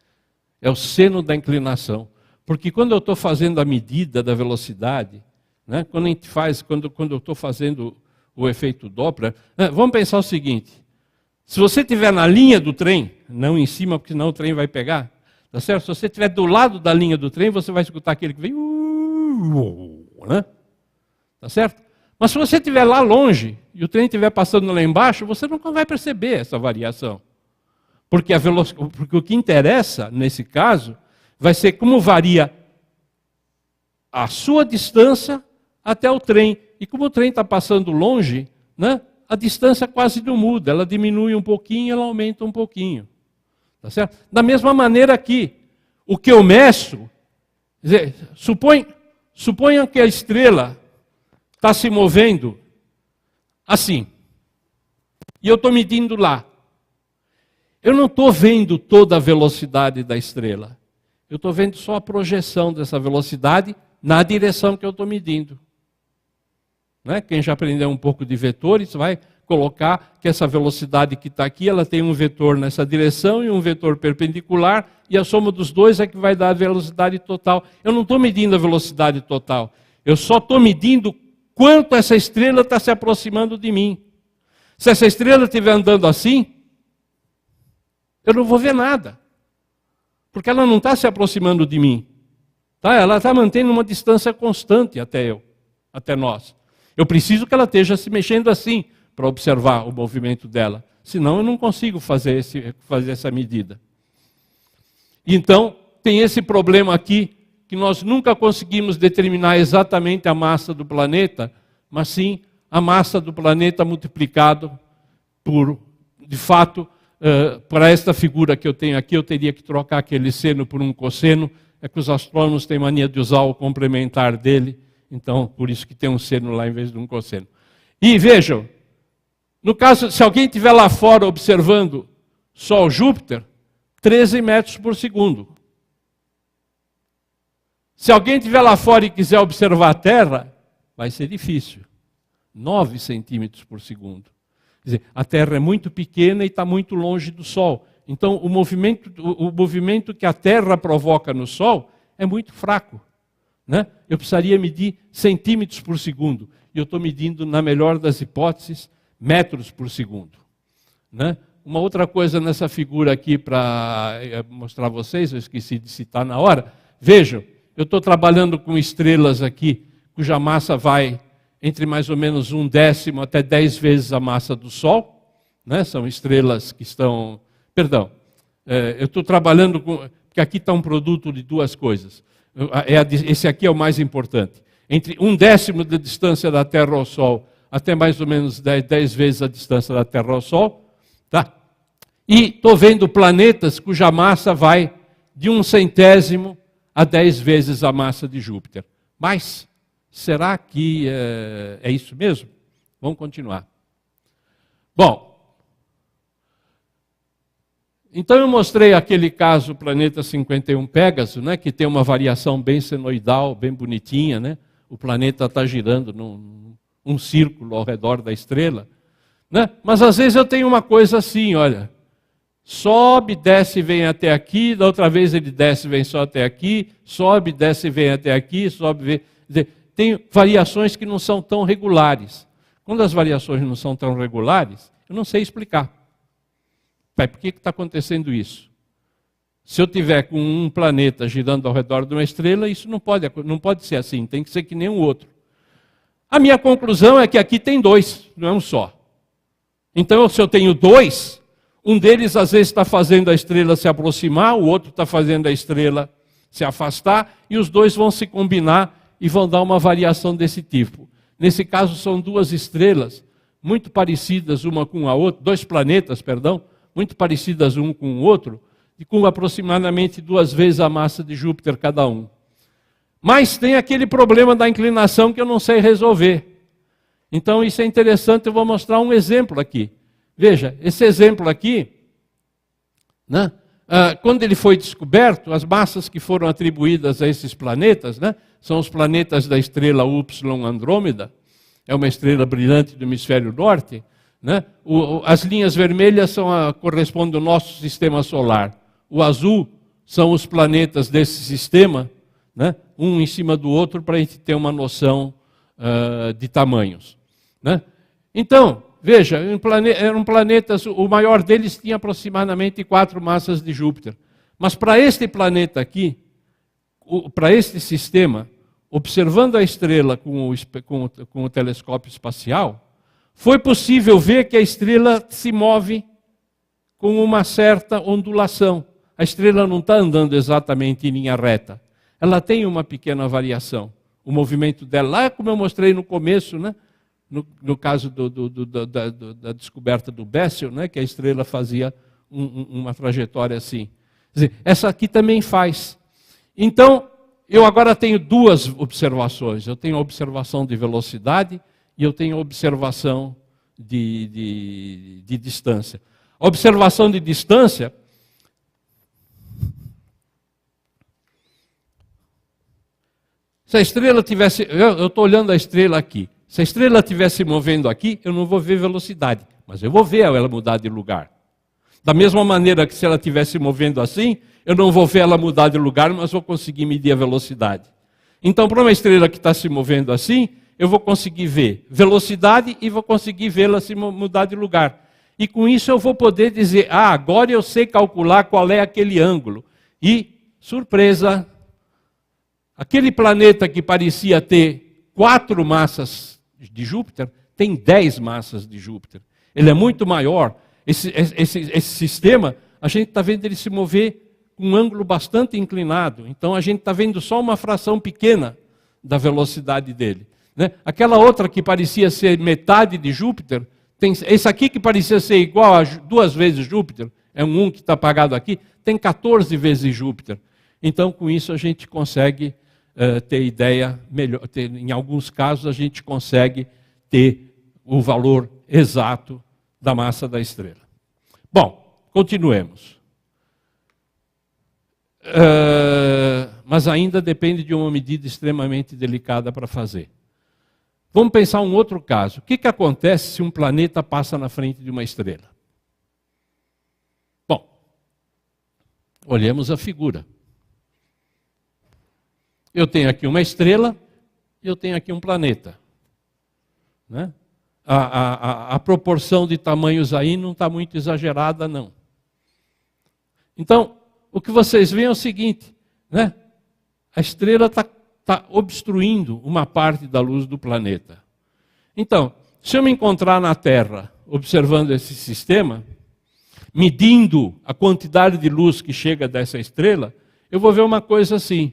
É o seno da inclinação. Porque quando eu estou fazendo a medida da velocidade, né, quando eu estou fazendo o efeito Doppler, vamos pensar o seguinte: se você estiver na linha do trem, não em cima, porque senão o trem vai pegar, tá certo? Se você estiver do lado da linha do trem, você vai escutar aquele que vem, né? Tá certo? Mas se você estiver lá longe e o trem estiver passando lá embaixo, você nunca vai perceber essa variação. Porque o que interessa, nesse caso, vai ser como varia a sua distância até o trem. E como o trem está passando longe, né, a distância quase não muda. Ela diminui um pouquinho, ela aumenta um pouquinho. Tá certo? Da mesma maneira aqui, o que eu meço, quer dizer, suponha que a estrela está se movendo assim, e eu estou medindo lá. Eu não estou vendo toda a velocidade da estrela. Eu estou vendo só a projeção dessa velocidade na direção que eu estou medindo. Né? Quem já aprendeu um pouco de vetores vai colocar que essa velocidade que está aqui, ela tem um vetor nessa direção e um vetor perpendicular, e a soma dos dois é que vai dar a velocidade total. Eu não estou medindo a velocidade total. Eu só estou medindo quanto essa estrela está se aproximando de mim. Se essa estrela estiver andando assim, eu não vou ver nada. Porque ela não está se aproximando de mim. Tá? Ela está mantendo uma distância constante até nós. Eu preciso que ela esteja se mexendo assim para observar o movimento dela. Senão eu não consigo fazer essa medida. Então, tem esse problema aqui, que nós nunca conseguimos determinar exatamente a massa do planeta, mas sim a massa do planeta multiplicado por, de fato, para esta figura que eu tenho aqui, eu teria que trocar aquele seno por um cosseno. É que os astrônomos têm mania de usar o complementar dele, então por isso que tem um seno lá em vez de um cosseno. E vejam, no caso, se alguém estiver lá fora observando Sol Júpiter, 13 metros por segundo. Se alguém estiver lá fora e quiser observar a Terra, vai ser difícil. 9 centímetros por segundo. Quer dizer, a Terra é muito pequena e está muito longe do Sol. Então, o movimento que a Terra provoca no Sol é muito fraco. Né? Eu precisaria medir centímetros por segundo. E eu estou medindo, na melhor das hipóteses, metros por segundo. Né? Uma outra coisa nessa figura aqui para mostrar a vocês, eu esqueci de citar na hora. Vejam, eu estou trabalhando com estrelas aqui, cuja massa vai entre mais ou menos 1/10 até 10 vezes a massa do Sol. Né? São estrelas que estão... Perdão, eu estou trabalhando com... Porque aqui está um produto de duas coisas. Esse aqui é o mais importante. Entre 1/10 da distância da Terra ao Sol até mais ou menos 10 vezes a distância da Terra ao Sol. Tá? E estou vendo planetas cuja massa vai de 1/100º a 10 vezes a massa de Júpiter. Mas, será que é isso mesmo? Vamos continuar. Bom, então eu mostrei aquele caso, o planeta 51 Pégaso, né, que tem uma variação bem senoidal, bem bonitinha, né? O planeta está girando num círculo ao redor da estrela. Né? Mas às vezes eu tenho uma coisa assim, olha, sobe, desce e vem até aqui, da outra vez ele desce e vem só até aqui, sobe, desce e vem até aqui, sobe, vem... Quer dizer, tem variações que não são tão regulares. Quando as variações não são tão regulares, eu não sei explicar. Por que está acontecendo isso? Se eu tiver com um planeta girando ao redor de uma estrela, isso não pode ser assim, tem que ser que nem um outro. A minha conclusão é que aqui tem dois, não é um só. Então, se eu tenho dois, um deles às vezes está fazendo a estrela se aproximar, o outro está fazendo a estrela se afastar, e os dois vão se combinar e vão dar uma variação desse tipo. Nesse caso, são duas estrelas muito parecidas uma com a outra, dois planetas, perdão, muito parecidas um com o outro, e com aproximadamente 2 vezes a massa de Júpiter cada um. Mas tem aquele problema da inclinação que eu não sei resolver. Então isso é interessante, eu vou mostrar um exemplo aqui. Veja, esse exemplo aqui, né, quando ele foi descoberto, as massas que foram atribuídas a esses planetas, né, são os planetas da estrela Y Andrômeda, é uma estrela brilhante do hemisfério norte. Né? As linhas vermelhas correspondem ao nosso sistema solar. O azul são os planetas desse sistema, né? Um em cima do outro, para a gente ter uma noção de tamanhos. Né? Então, veja, eram planetas, o maior deles tinha aproximadamente 4 massas de Júpiter. Mas para este planeta aqui, para este sistema, observando a estrela com o telescópio espacial, foi possível ver que a estrela se move com uma certa ondulação. A estrela não está andando exatamente em linha reta. Ela tem uma pequena variação. O movimento dela, lá como eu mostrei no começo, né? No caso da descoberta do Bessel, né? Que a estrela fazia uma trajetória assim. Quer dizer, essa aqui também faz. Então, eu agora tenho 2 observações. Eu tenho a observação de velocidade e eu tenho a observação de distância. A observação de distância, se a estrela tivesse... Eu estou olhando a estrela aqui. Se a estrela estivesse movendo aqui, eu não vou ver velocidade, mas eu vou ver ela mudar de lugar. Da mesma maneira que se ela estivesse movendo assim, eu não vou ver ela mudar de lugar, mas vou conseguir medir a velocidade. Então, para uma estrela que está se movendo assim, eu vou conseguir ver velocidade e vou conseguir vê-la se mudar de lugar. E com isso eu vou poder dizer, agora eu sei calcular qual é aquele ângulo. E, surpresa, aquele planeta que parecia ter 4 massas de Júpiter, tem 10 massas de Júpiter. Ele é muito maior. Esse sistema, a gente está vendo ele se mover com um ângulo bastante inclinado. Então a gente está vendo só uma fração pequena da velocidade dele. né? Aquela outra que parecia ser metade de Júpiter, esse aqui que parecia ser igual a 2 vezes Júpiter, é um que está apagado aqui, tem 14 vezes Júpiter. Então, com isso, a gente consegue ter ideia melhor. Em alguns casos, a gente consegue ter o valor exato da massa da estrela. Bom, continuemos. Mas ainda depende de uma medida extremamente delicada para fazer. Vamos pensar um outro caso. O que acontece se um planeta passa na frente de uma estrela? Bom, olhemos a figura. Eu tenho aqui uma estrela e eu tenho aqui um planeta. Né? A proporção de tamanhos aí não está muito exagerada, não. Então, o que vocês veem é o seguinte, né? A estrela está obstruindo uma parte da luz do planeta. Então, se eu me encontrar na Terra, observando esse sistema, medindo a quantidade de luz que chega dessa estrela, eu vou ver uma coisa assim,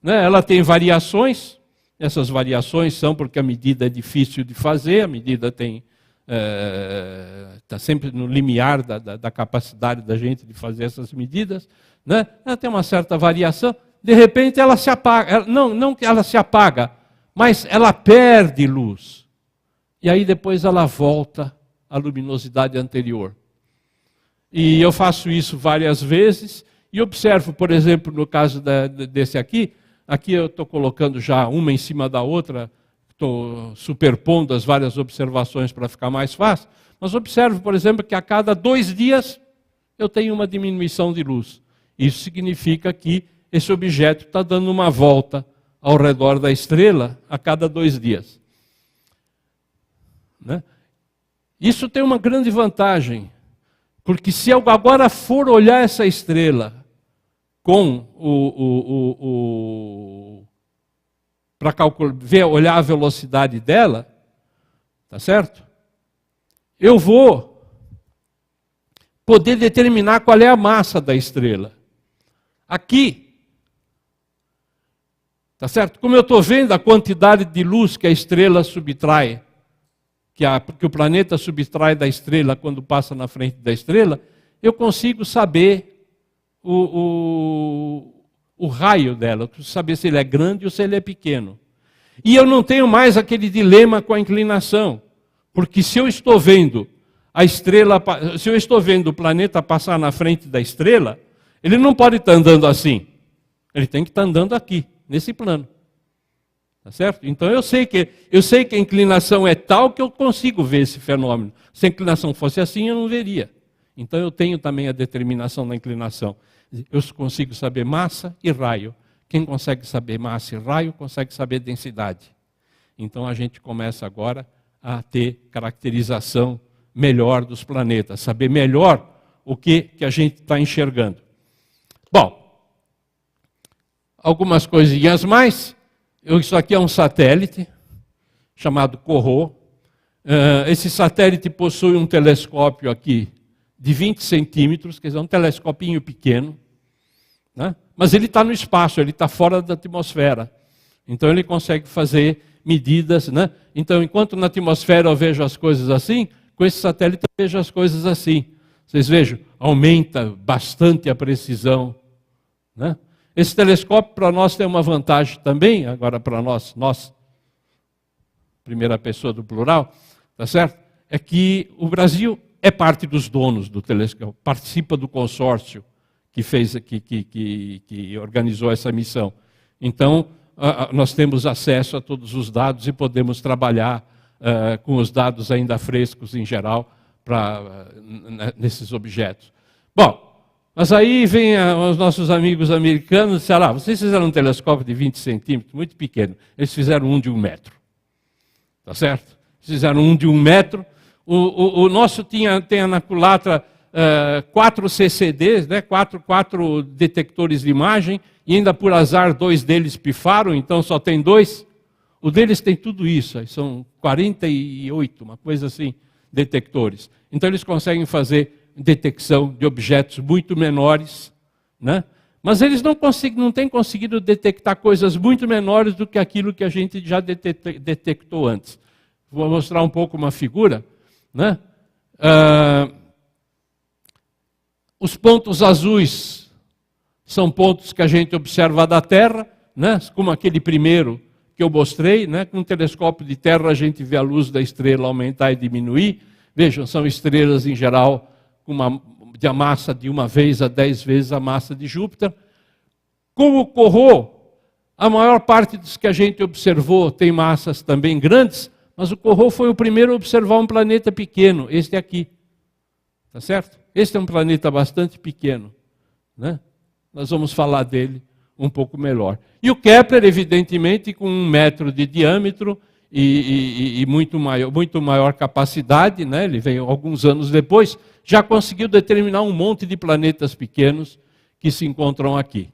né? Ela tem variações, essas variações são porque a medida é difícil de fazer, a medida está sempre no limiar da capacidade da gente de fazer essas medidas, né? Ela tem uma certa variação, de repente ela se apaga, não que ela se apaga, mas ela perde luz. E aí depois ela volta à luminosidade anterior. E eu faço isso várias vezes e observo, por exemplo, no caso desse aqui eu estou colocando já uma em cima da outra, estou superpondo as várias observações para ficar mais fácil, mas observo, por exemplo, que a cada 2 dias eu tenho uma diminuição de luz. Isso significa que esse objeto está dando uma volta ao redor da estrela a cada 2 dias. Né? Isso tem uma grande vantagem, porque se eu agora for olhar essa estrela com para olhar a velocidade dela, tá certo? Eu vou poder determinar qual é a massa da estrela. Aqui, tá certo? Como eu estou vendo a quantidade de luz que a estrela subtrai, que o planeta subtrai da estrela quando passa na frente da estrela, eu consigo saber o raio dela, saber se ele é grande ou se ele é pequeno. E eu não tenho mais aquele dilema com a inclinação, porque se eu estou vendo se eu estou vendo o planeta passar na frente da estrela, ele não pode estar andando assim. Ele tem que estar andando aqui, nesse plano. Tá certo? Então eu sei que a inclinação é tal que eu consigo ver esse fenômeno. Se a inclinação fosse assim, eu não veria. Então eu tenho também a determinação da inclinação. Eu consigo saber massa e raio. Quem consegue saber massa e raio, consegue saber densidade. Então a gente começa agora a ter caracterização melhor dos planetas, saber melhor o que a gente está enxergando. Bom, algumas coisinhas mais. Isso aqui é um satélite chamado Corot. Esse satélite possui um telescópio aqui de 20 centímetros, quer dizer, um telescopinho pequeno, né? Mas ele está no espaço, ele está fora da atmosfera. Então ele consegue fazer medidas, né? Então, enquanto na atmosfera eu vejo as coisas assim, com esse satélite eu vejo as coisas assim. Vocês vejam, aumenta bastante a precisão, né? Esse telescópio para nós tem uma vantagem também, agora para nós, primeira pessoa do plural, tá certo? É que o Brasil é parte dos donos do telescópio, participa do consórcio que organizou essa missão. Então, nós temos acesso a todos os dados e podemos trabalhar com os dados ainda frescos em geral nesses objetos. Bom, mas aí vem os nossos amigos americanos e disseram, vocês fizeram um telescópio de 20 centímetros, muito pequeno. Eles fizeram um de 1 metro. Tá certo? Eles fizeram um de 1 metro. O nosso tem na culatra 4 CCDs, né? 4 detectores de imagem, e ainda por azar 2 deles pifaram, então só tem 2. O deles tem tudo isso, são 48, uma coisa assim, detectores. Então eles conseguem fazer detecção de objetos muito menores, né? Mas eles não têm conseguido detectar coisas muito menores do que aquilo que a gente já detectou antes. Vou mostrar um pouco uma figura, né? Os pontos azuis são pontos que a gente observa da Terra, né? Como aquele primeiro que eu mostrei, né? Com um telescópio de terra a gente vê a luz da estrela aumentar e diminuir. Vejam, são estrelas em geral com a massa de 1 vez a 10 vezes a massa de Júpiter. Com o Corot, a maior parte dos que a gente observou tem massas também grandes, mas o Corot foi o primeiro a observar um planeta pequeno, este aqui. Tá certo? Este é um planeta bastante pequeno, né? Nós vamos falar dele um pouco melhor. E o Kepler, evidentemente, com 1 metro de diâmetro e muito maior capacidade, né? Ele veio alguns anos depois, já conseguiu determinar um monte de planetas pequenos que se encontram aqui.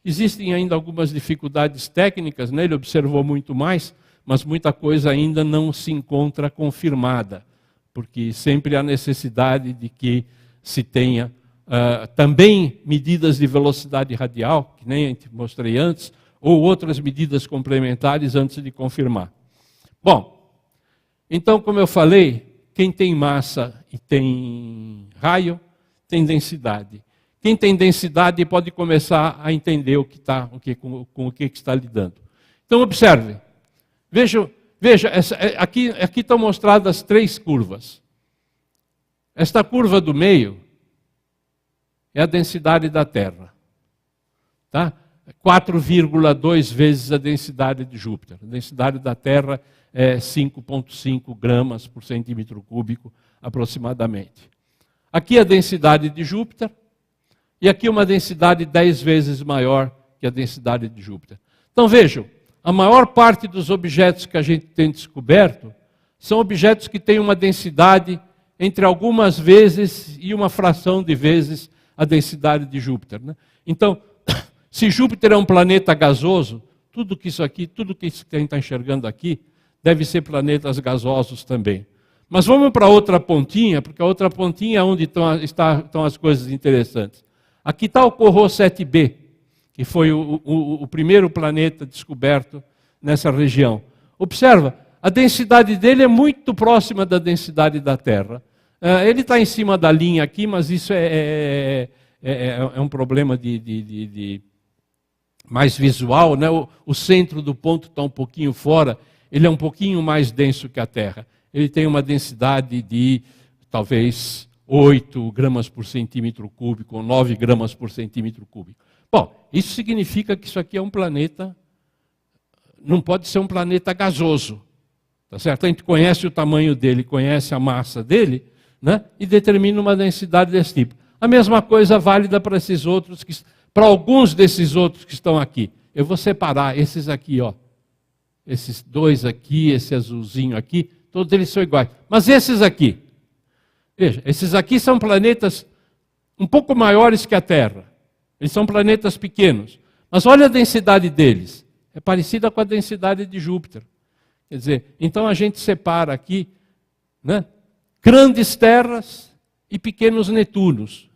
Existem ainda algumas dificuldades técnicas, né? Ele observou muito mais, mas muita coisa ainda não se encontra confirmada, porque sempre há necessidade de que se tenha também medidas de velocidade radial, que nem eu mostrei antes, ou outras medidas complementares antes de confirmar. Bom, então, como eu falei, quem tem massa e tem raio, tem densidade. Quem tem densidade pode começar a entender com o que está lidando. Então, observe. Veja, aqui estão mostradas 3 curvas. Esta curva do meio é a densidade da Terra. Tá? 4,2 vezes a densidade de Júpiter. A densidade da Terra é 5,5 gramas por centímetro cúbico, aproximadamente. Aqui a densidade de Júpiter, e aqui uma densidade 10 vezes maior que a densidade de Júpiter. Então vejam, a maior parte dos objetos que a gente tem descoberto são objetos que têm uma densidade entre algumas vezes e uma fração de vezes a densidade de Júpiter, né? Então, se Júpiter é um planeta gasoso, tudo que a gente está enxergando aqui deve ser planetas gasosos também. Mas vamos para a outra pontinha, porque a outra pontinha é onde estão as coisas interessantes. Aqui está o Corot 7b, que foi o primeiro planeta descoberto nessa região. Observa, a densidade dele é muito próxima da densidade da Terra. Ele está em cima da linha aqui, mas isso é um problema mais visual, né? O centro do ponto está um pouquinho fora, ele é um pouquinho mais denso que a Terra. Ele tem uma densidade de, talvez, 8 gramas por centímetro cúbico, ou 9 gramas por centímetro cúbico. Bom, isso significa que isso aqui é um planeta, não pode ser um planeta gasoso. Tá certo? A gente conhece o tamanho dele, conhece a massa dele, né? E determina uma densidade desse tipo. A mesma coisa é válida para esses outros, para alguns desses outros que estão aqui. Eu vou separar esses aqui, ó. Esses 2 aqui, esse azulzinho aqui, todos eles são iguais. Mas esses aqui, veja, esses aqui são planetas um pouco maiores que a Terra. Eles são planetas pequenos. Mas olha a densidade deles. É parecida com a densidade de Júpiter. Quer dizer, então a gente separa aqui, né, grandes terras e pequenos Netunos.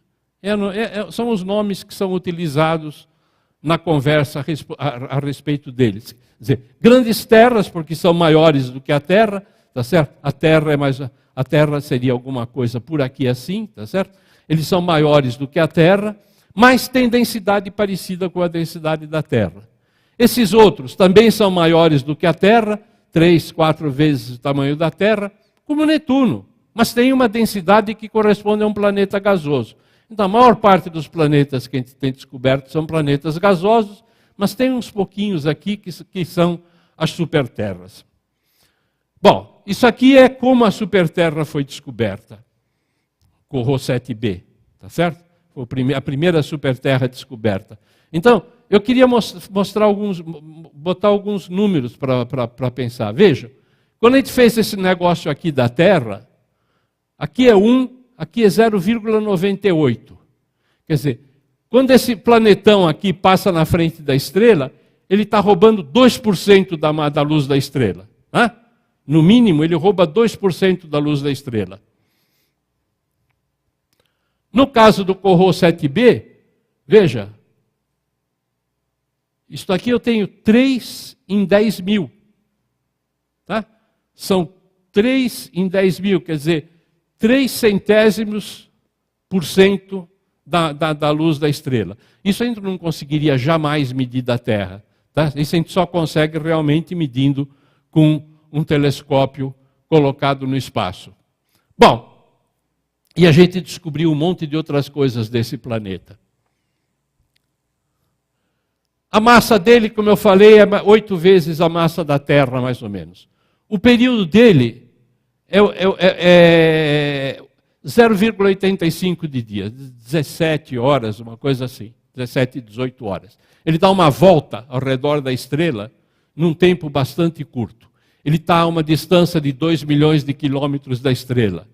São os nomes que são utilizados na conversa a respeito deles. Quer dizer, grandes terras, porque são maiores do que a Terra, tá certo? A Terra seria alguma coisa por aqui assim, tá certo? Eles são maiores do que a Terra, mas têm densidade parecida com a densidade da Terra. Esses outros também são maiores do que a Terra, 3, 4 vezes o tamanho da Terra, como Netuno, mas tem uma densidade que corresponde a um planeta gasoso. Então, a maior parte dos planetas que a gente tem descoberto são planetas gasosos, mas tem uns pouquinhos aqui que são as superterras. Bom, isso aqui é como a superterra foi descoberta, Corot 7b, tá certo? Foi a primeira superterra descoberta. Então, eu queria botar alguns números para pensar. Veja, quando a gente fez esse negócio aqui da Terra, aqui é 1, aqui é 0,98. Quer dizer, quando esse planetão aqui passa na frente da estrela, ele está roubando 2% da luz da estrela. Né? No mínimo, ele rouba 2% da luz da estrela. No caso do Corot 7b, Veja, isto aqui eu tenho 3 em 10 mil. Tá? São 3 em 10 mil, quer dizer, 0,03% da luz da estrela. Isso a gente não conseguiria jamais medir da Terra. Tá? Isso a gente só consegue realmente medindo com um telescópio colocado no espaço. Bom, e a gente descobriu um monte de outras coisas desse planeta. A massa dele, como eu falei, é 8 vezes a massa da Terra, mais ou menos. O período dele é 0,85 de dia, 17 horas, uma coisa assim, 17, 18 horas. Ele dá uma volta ao redor da estrela num tempo bastante curto. Ele está a uma distância de 2 milhões de quilômetros da estrela.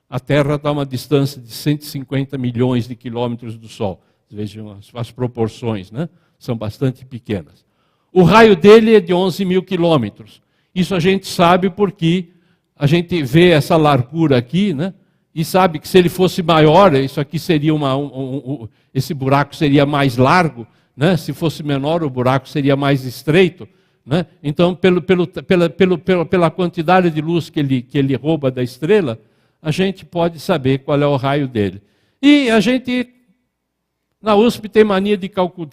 A Terra está a uma distância de 150 milhões de quilômetros do Sol. Vejam as proporções, né? São bastante pequenas. O raio dele é de 11 mil quilômetros. Isso a gente sabe porque a gente vê essa largura aqui, né? E sabe que se ele fosse maior, isso aqui seria esse buraco seria mais largo, né? Se fosse menor, o buraco seria mais estreito, né? Então, pela quantidade de luz que ele rouba da estrela, a gente pode saber qual é o raio dele. E a gente, na USP, tem mania de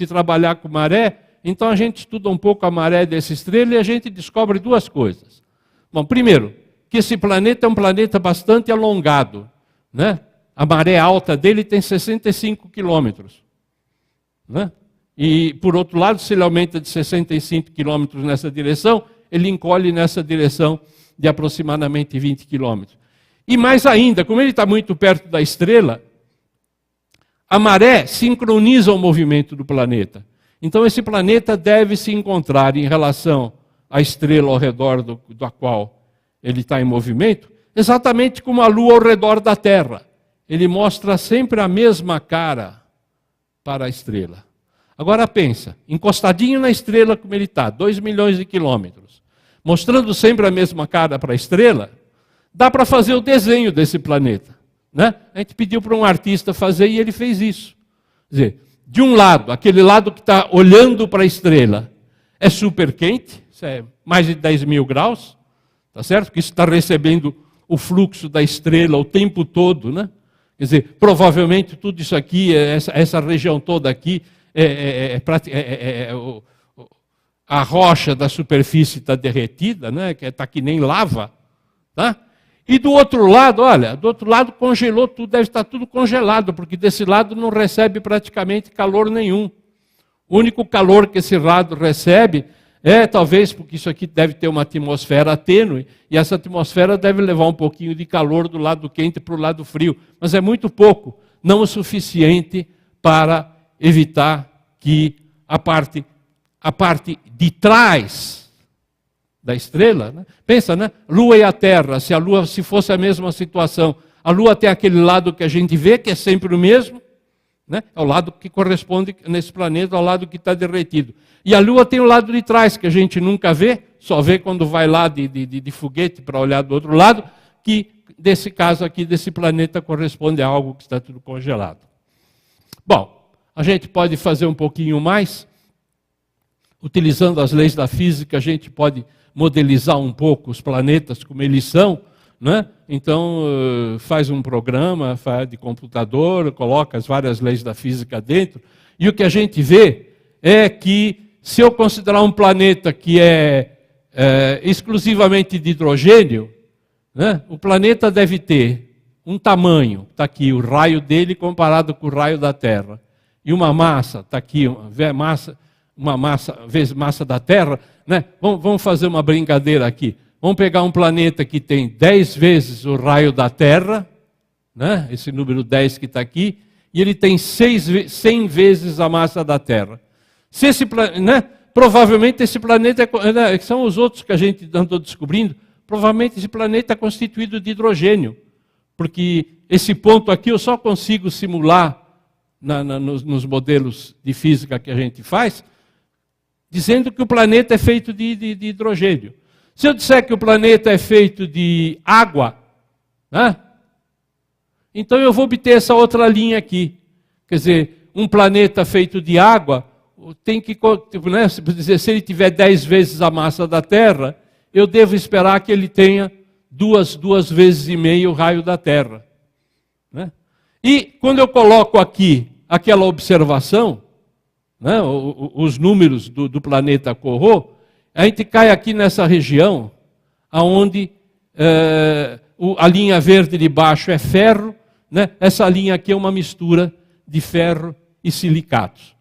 trabalhar com maré, então a gente estuda um pouco a maré dessa estrela e a gente descobre duas coisas. Bom, primeiro, que esse planeta é um planeta bastante alongado, né? A maré alta dele tem 65 quilômetros, né? E, por outro lado, se ele aumenta de 65 quilômetros nessa direção, ele encolhe nessa direção de aproximadamente 20 quilômetros. E mais ainda, como ele está muito perto da estrela, a maré sincroniza o movimento do planeta. Então, esse planeta deve se encontrar em relação à estrela ao redor da qual ele está em movimento, exatamente como a Lua ao redor da Terra. Ele mostra sempre a mesma cara para a estrela. Agora pensa, encostadinho na estrela como ele está, 2 milhões de quilômetros, mostrando sempre a mesma cara para a estrela, dá para fazer o desenho desse planeta, né? A gente pediu para um artista fazer e ele fez isso. Quer dizer, de um lado, aquele lado que está olhando para a estrela é super quente, isso é mais de 10 mil graus, tá certo? Porque isso está recebendo o fluxo da estrela o tempo todo, né? Quer dizer, provavelmente tudo isso aqui, essa região toda aqui, a rocha da superfície está derretida, né? Está que nem lava, tá? E do outro lado, olha, do outro lado congelou tudo, deve estar tudo congelado, porque desse lado não recebe praticamente calor nenhum. O único calor que esse lado recebe talvez porque isso aqui deve ter uma atmosfera tênue, e essa atmosfera deve levar um pouquinho de calor do lado quente para o lado frio, mas é muito pouco, não o suficiente para evitar que a parte de trás da estrela, né? Pensa, né? Lua e a Terra, se a Lua se fosse a mesma situação, a Lua tem aquele lado que a gente vê, que é sempre o mesmo, né? É o lado que corresponde nesse planeta ao lado que está derretido. E a Lua tem o lado de trás, que a gente nunca vê, só vê quando vai lá de foguete para olhar do outro lado, que desse caso aqui, desse planeta, corresponde a algo que está tudo congelado. Bom, a gente pode fazer um pouquinho mais. Utilizando as leis da física, a gente pode modelizar um pouco os planetas como eles são, né? Então, faz um programa de computador, coloca as várias leis da física dentro, e o que a gente vê é que, se eu considerar um planeta que é exclusivamente de hidrogênio, né? O planeta deve ter um tamanho, está aqui o raio dele comparado com o raio da Terra, e uma massa, está aqui, uma massa vezes massa da Terra, né? Vamos fazer uma brincadeira aqui. Vamos pegar um planeta que tem 10 vezes o raio da Terra, né? Esse número 10 que está aqui, e ele tem 100 vezes a massa da Terra. Se esse né? Provavelmente esse planeta, que são os outros que a gente andou descobrindo, provavelmente esse planeta é constituído de hidrogênio, porque esse ponto aqui eu só consigo simular nos modelos de física que a gente faz, dizendo que o planeta é feito de hidrogênio. Se eu disser que o planeta é feito de água, né? Então eu vou obter essa outra linha aqui. Quer dizer, um planeta feito de água, tem que, né, se ele tiver 10 vezes a massa da Terra, eu devo esperar que ele tenha duas vezes e meio o raio da Terra. Né? E quando eu coloco aqui aquela observação, né, os números do planeta Corot, a gente cai aqui nessa região, onde a linha verde de baixo é ferro, né? Essa linha aqui é uma mistura de ferro e silicatos.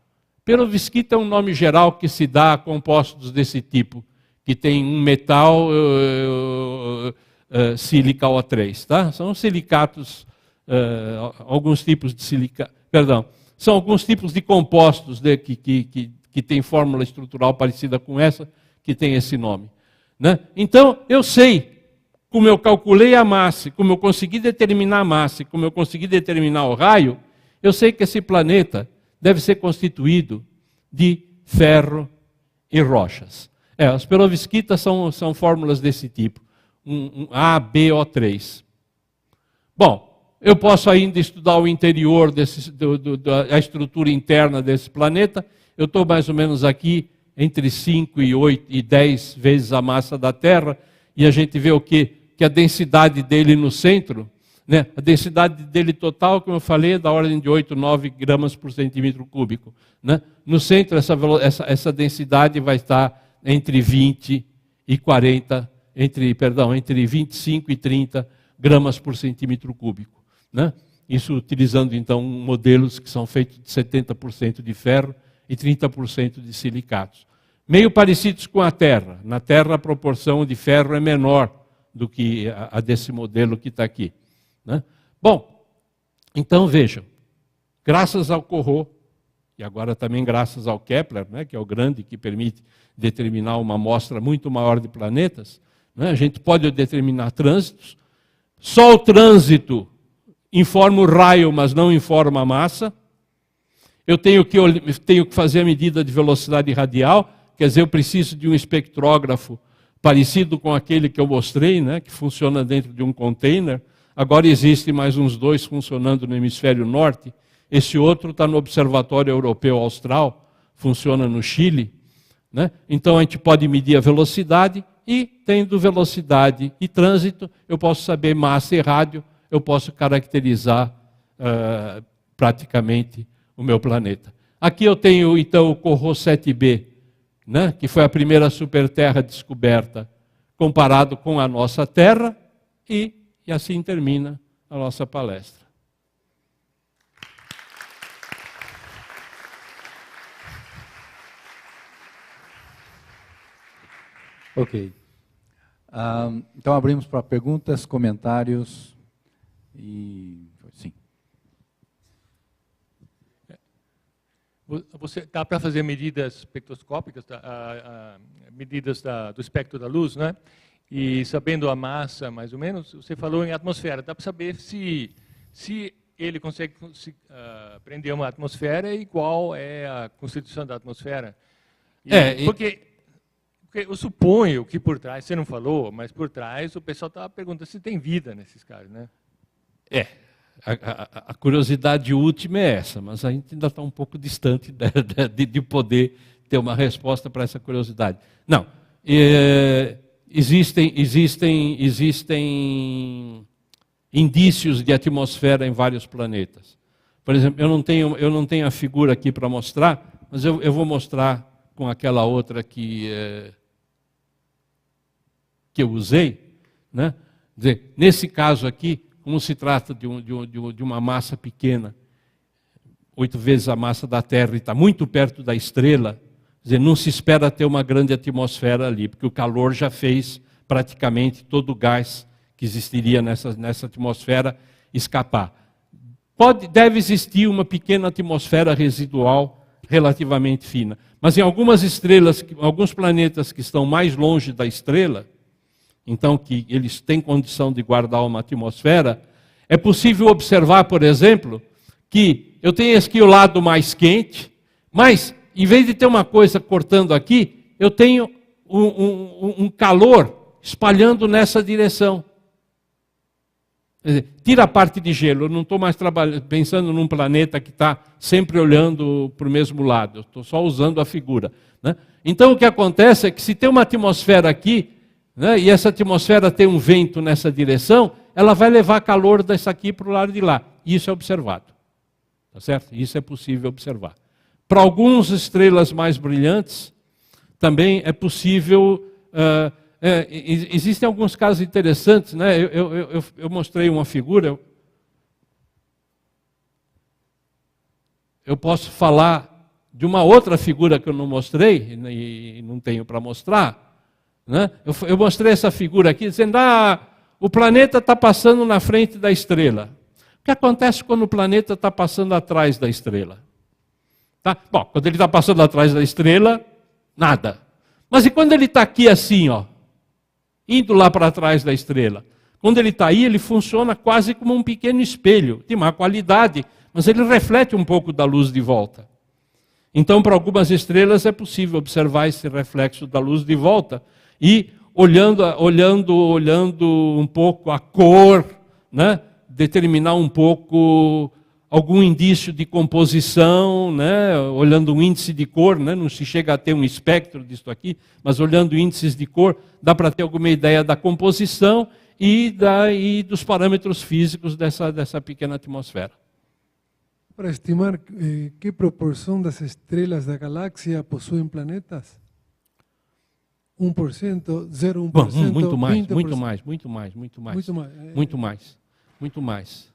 Perovskita é um nome geral que se dá a compostos desse tipo, que tem um metal sílica O3. Tá? São silicatos, alguns tipos de silicato, perdão, são alguns tipos de compostos que têm fórmula estrutural parecida com essa, que tem esse nome. Né? Então, eu sei, como eu calculei a massa, como eu consegui determinar a massa, como eu consegui determinar o raio, eu sei que esse planeta deve ser constituído de ferro e rochas. As perovskitas são fórmulas desse tipo, um AbO3. Bom, eu posso ainda estudar o interior, a estrutura interna desse planeta. Eu estou mais ou menos aqui entre 5 e 8 e 10 vezes a massa da Terra, e a gente vê o quê? Que a densidade dele no centro, né? A densidade dele total, como eu falei, é da ordem de 8, 9 gramas por centímetro cúbico. Né? No centro, essa densidade vai estar entre 20 e 40, entre 25 e 30 gramas por centímetro cúbico. Né? Isso utilizando, então, modelos que são feitos de 70% de ferro e 30% de silicatos. Meio parecidos com a Terra. Na Terra, a proporção de ferro é menor do que a desse modelo que está aqui. Né? Bom, então vejam, graças ao Corot, e agora também graças ao Kepler, né, que é o grande que permite determinar uma amostra muito maior de planetas, né, a gente pode determinar trânsitos. Só o trânsito informa o raio, mas não informa a massa. Eu tenho que fazer a medida de velocidade radial, quer dizer, eu preciso de um espectrógrafo parecido com aquele que eu mostrei, né, que funciona dentro de um container. Agora existem mais uns 2 funcionando no hemisfério norte. Esse outro está no Observatório Europeu Austral, funciona no Chile. Né? Então a gente pode medir a velocidade e, tendo velocidade e trânsito, eu posso saber massa e rádio, eu posso caracterizar praticamente o meu planeta. Aqui eu tenho então o Corot 7b, né, que foi a primeira superterra descoberta comparado com a nossa Terra, e assim termina a nossa palestra. Ok. Então abrimos para perguntas, comentários e sim. Você dá para fazer medidas espectroscópicas, medidas do espectro da luz, né? E sabendo a massa, mais ou menos, você falou em atmosfera. Dá para saber se ele consegue prender uma atmosfera e qual é a constituição da atmosfera. Porque eu suponho que por trás, você não falou, mas por trás o pessoal estava perguntando se tem vida nesses caras, né? A curiosidade última é essa, mas a gente ainda está um pouco distante de poder ter uma resposta para essa curiosidade. Não, existem indícios de atmosfera em vários planetas. Por exemplo, eu não tenho a figura aqui para mostrar, mas eu vou mostrar com aquela outra que eu usei. Né? Quer dizer, nesse caso aqui, como se trata de uma massa pequena, 8 vezes a massa da Terra, e está muito perto da estrela, quer dizer, não se espera ter uma grande atmosfera ali, porque o calor já fez praticamente todo o gás que existiria nessa atmosfera escapar. Deve existir uma pequena atmosfera residual relativamente fina, mas em algumas estrelas, alguns planetas que estão mais longe da estrela, então que eles têm condição de guardar uma atmosfera, é possível observar, por exemplo, que eu tenho aqui o lado mais quente, mas em vez de ter uma coisa cortando aqui, eu tenho um calor espalhando nessa direção. Quer dizer, tira a parte de gelo, eu não estou mais pensando num planeta que está sempre olhando para o mesmo lado, estou só usando a figura. Né? Então o que acontece é que se tem uma atmosfera aqui, né, e essa atmosfera tem um vento nessa direção, ela vai levar calor dessa aqui para o lado de lá. Isso é observado. Tá certo? Isso é possível observar. Para algumas estrelas mais brilhantes, também é possível... existem alguns casos interessantes, né? Eu mostrei uma figura. Eu posso falar de uma outra figura que eu não mostrei, e não tenho para mostrar. Né? Eu mostrei essa figura aqui, dizendo, o planeta está passando na frente da estrela. O que acontece quando o planeta está passando atrás da estrela? Tá? Bom, quando ele está passando atrás da estrela, nada. Mas e quando ele está aqui assim, ó, indo lá para trás da estrela? Quando ele está aí, ele funciona quase como um pequeno espelho, de má qualidade, mas ele reflete um pouco da luz de volta. Então, para algumas estrelas é possível observar esse reflexo da luz de volta e olhando um pouco a cor, né, determinar um pouco algum indício de composição, né, olhando um índice de cor, né, não se chega a ter um espectro disso aqui, mas olhando índices de cor, dá para ter alguma ideia da composição e dos parâmetros físicos dessa pequena atmosfera. Para estimar que proporção das estrelas da galáxia possuem planetas? 1%, 0,1%, Bom, muito mais, 20%? muito mais, muito mais, muito mais. Muito mais. Muito mais, muito mais.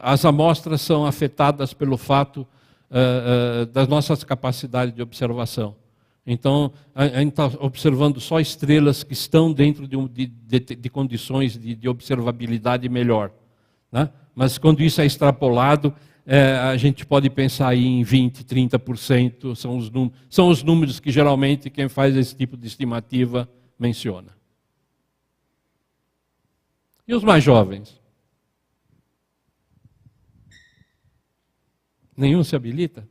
As amostras são afetadas pelo fato das nossas capacidades de observação. Então, a gente está observando só estrelas que estão dentro de condições de observabilidade melhor. Né? Mas quando isso é extrapolado, a gente pode pensar aí em 20%, 30%, são os números que geralmente quem faz esse tipo de estimativa menciona. E os mais jovens? Nenhum se habilita?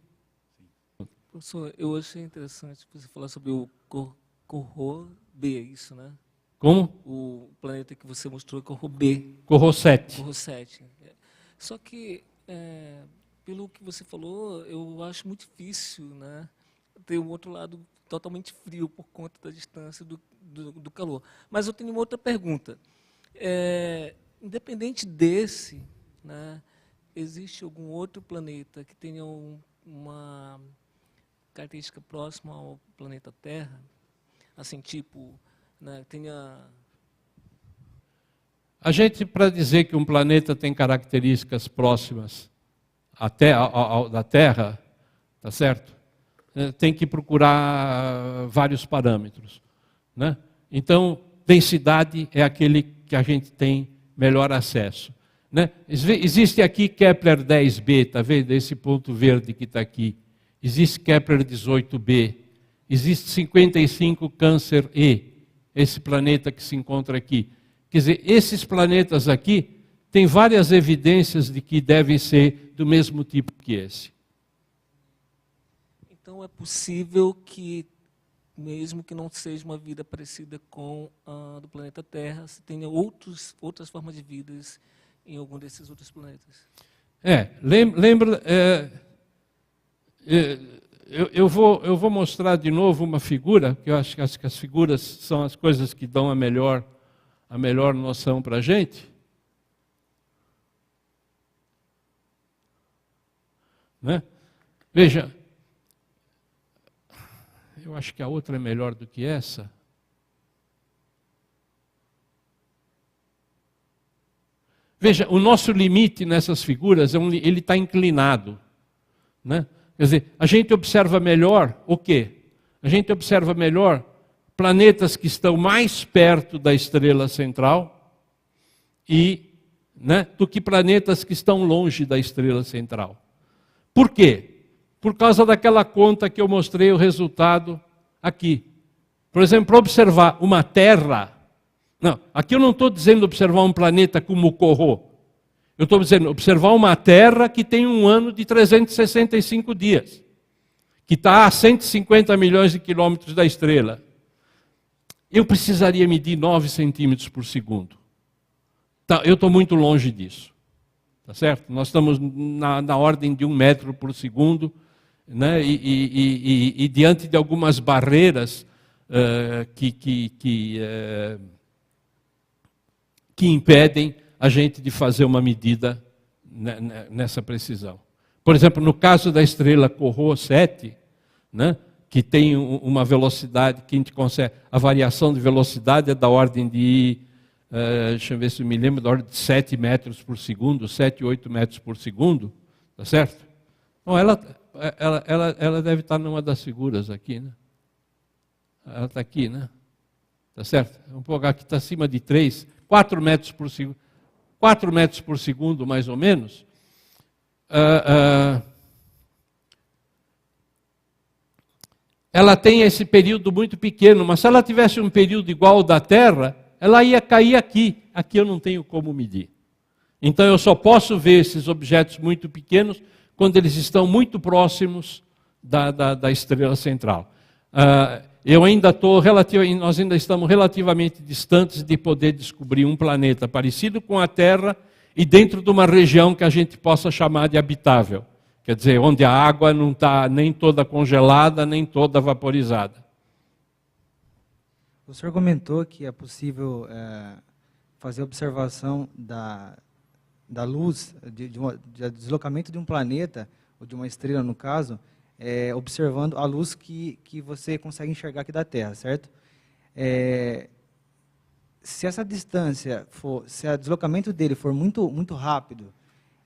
Professor, eu achei interessante você falar sobre o Corro B, isso, né? Como? O planeta que você mostrou é Corro B. Corro 7. Corro 7. Só que, pelo que você falou, eu acho muito difícil, né, ter um outro lado totalmente frio por conta da distância do calor. Mas eu tenho uma outra pergunta. Independente desse, né, existe algum outro planeta que tenha uma característica próxima ao planeta Terra? Assim, tipo, né, tenha... A gente, para dizer que um planeta tem características próximas da Terra, tá certo? Tem que procurar vários parâmetros. Né? Então, densidade é aquele que a gente tem melhor acesso. Né? Existe aqui Kepler 10b, está vendo? Esse ponto verde que está aqui. Existe Kepler 18b. Existe 55 Câncer E, esse planeta que se encontra aqui. Quer dizer, esses planetas aqui têm várias evidências de que devem ser do mesmo tipo que esse. Então é possível que, mesmo que não seja uma vida parecida com a do planeta Terra, se tenha outras formas de vidas em algum desses outros planetas. Lembra... Eu vou mostrar de novo uma figura, que eu acho que as figuras são as coisas que dão a melhor noção para a gente. Né? Veja, eu acho que a outra é melhor do que essa. Veja, o nosso limite nessas figuras, ele está inclinado. Né? Quer dizer, a gente observa melhor o quê? A gente observa melhor planetas que estão mais perto da estrela central do que planetas que estão longe da estrela central. Por quê? Por causa daquela conta que eu mostrei o resultado aqui. Por exemplo, para observar uma Terra... Não, aqui eu não estou dizendo observar um planeta como o Corro. Eu estou dizendo observar uma Terra que tem um ano de 365 dias, que está a 150 milhões de quilômetros da estrela. Eu precisaria medir 9 centímetros por segundo. Eu estou muito longe disso. Tá certo? Nós estamos na ordem de 1 metro por segundo, né? E diante de algumas barreiras que impedem a gente de fazer uma medida nessa precisão. Por exemplo, no caso da estrela Corot 7, né, que tem uma velocidade que a gente consegue, a variação de velocidade é da ordem de, deixa eu ver se eu me lembro, da ordem de 7 metros por segundo, 7, 8 metros por segundo, tá certo? Bom, ela deve estar numa das figuras aqui, né? Ela está aqui, né? Tá certo? Vamos pegar aqui, está acima de 3, 4 metros por segundo. 4 metros por segundo, mais ou menos. Ela tem esse período muito pequeno, mas se ela tivesse um período igual ao da Terra, ela ia cair aqui. Aqui eu não tenho como medir. Então eu só posso ver esses objetos muito pequenos quando eles estão muito próximos da estrela central. Nós ainda estamos relativamente distantes de poder descobrir um planeta parecido com a Terra e dentro de uma região que a gente possa chamar de habitável. Quer dizer, onde a água não está nem toda congelada, nem toda vaporizada. O senhor comentou que é possível fazer observação da luz, de deslocamento de um planeta, ou de uma estrela no caso, observando a luz que você consegue enxergar aqui da Terra, certo? Se essa distância se o deslocamento dele for muito, muito rápido,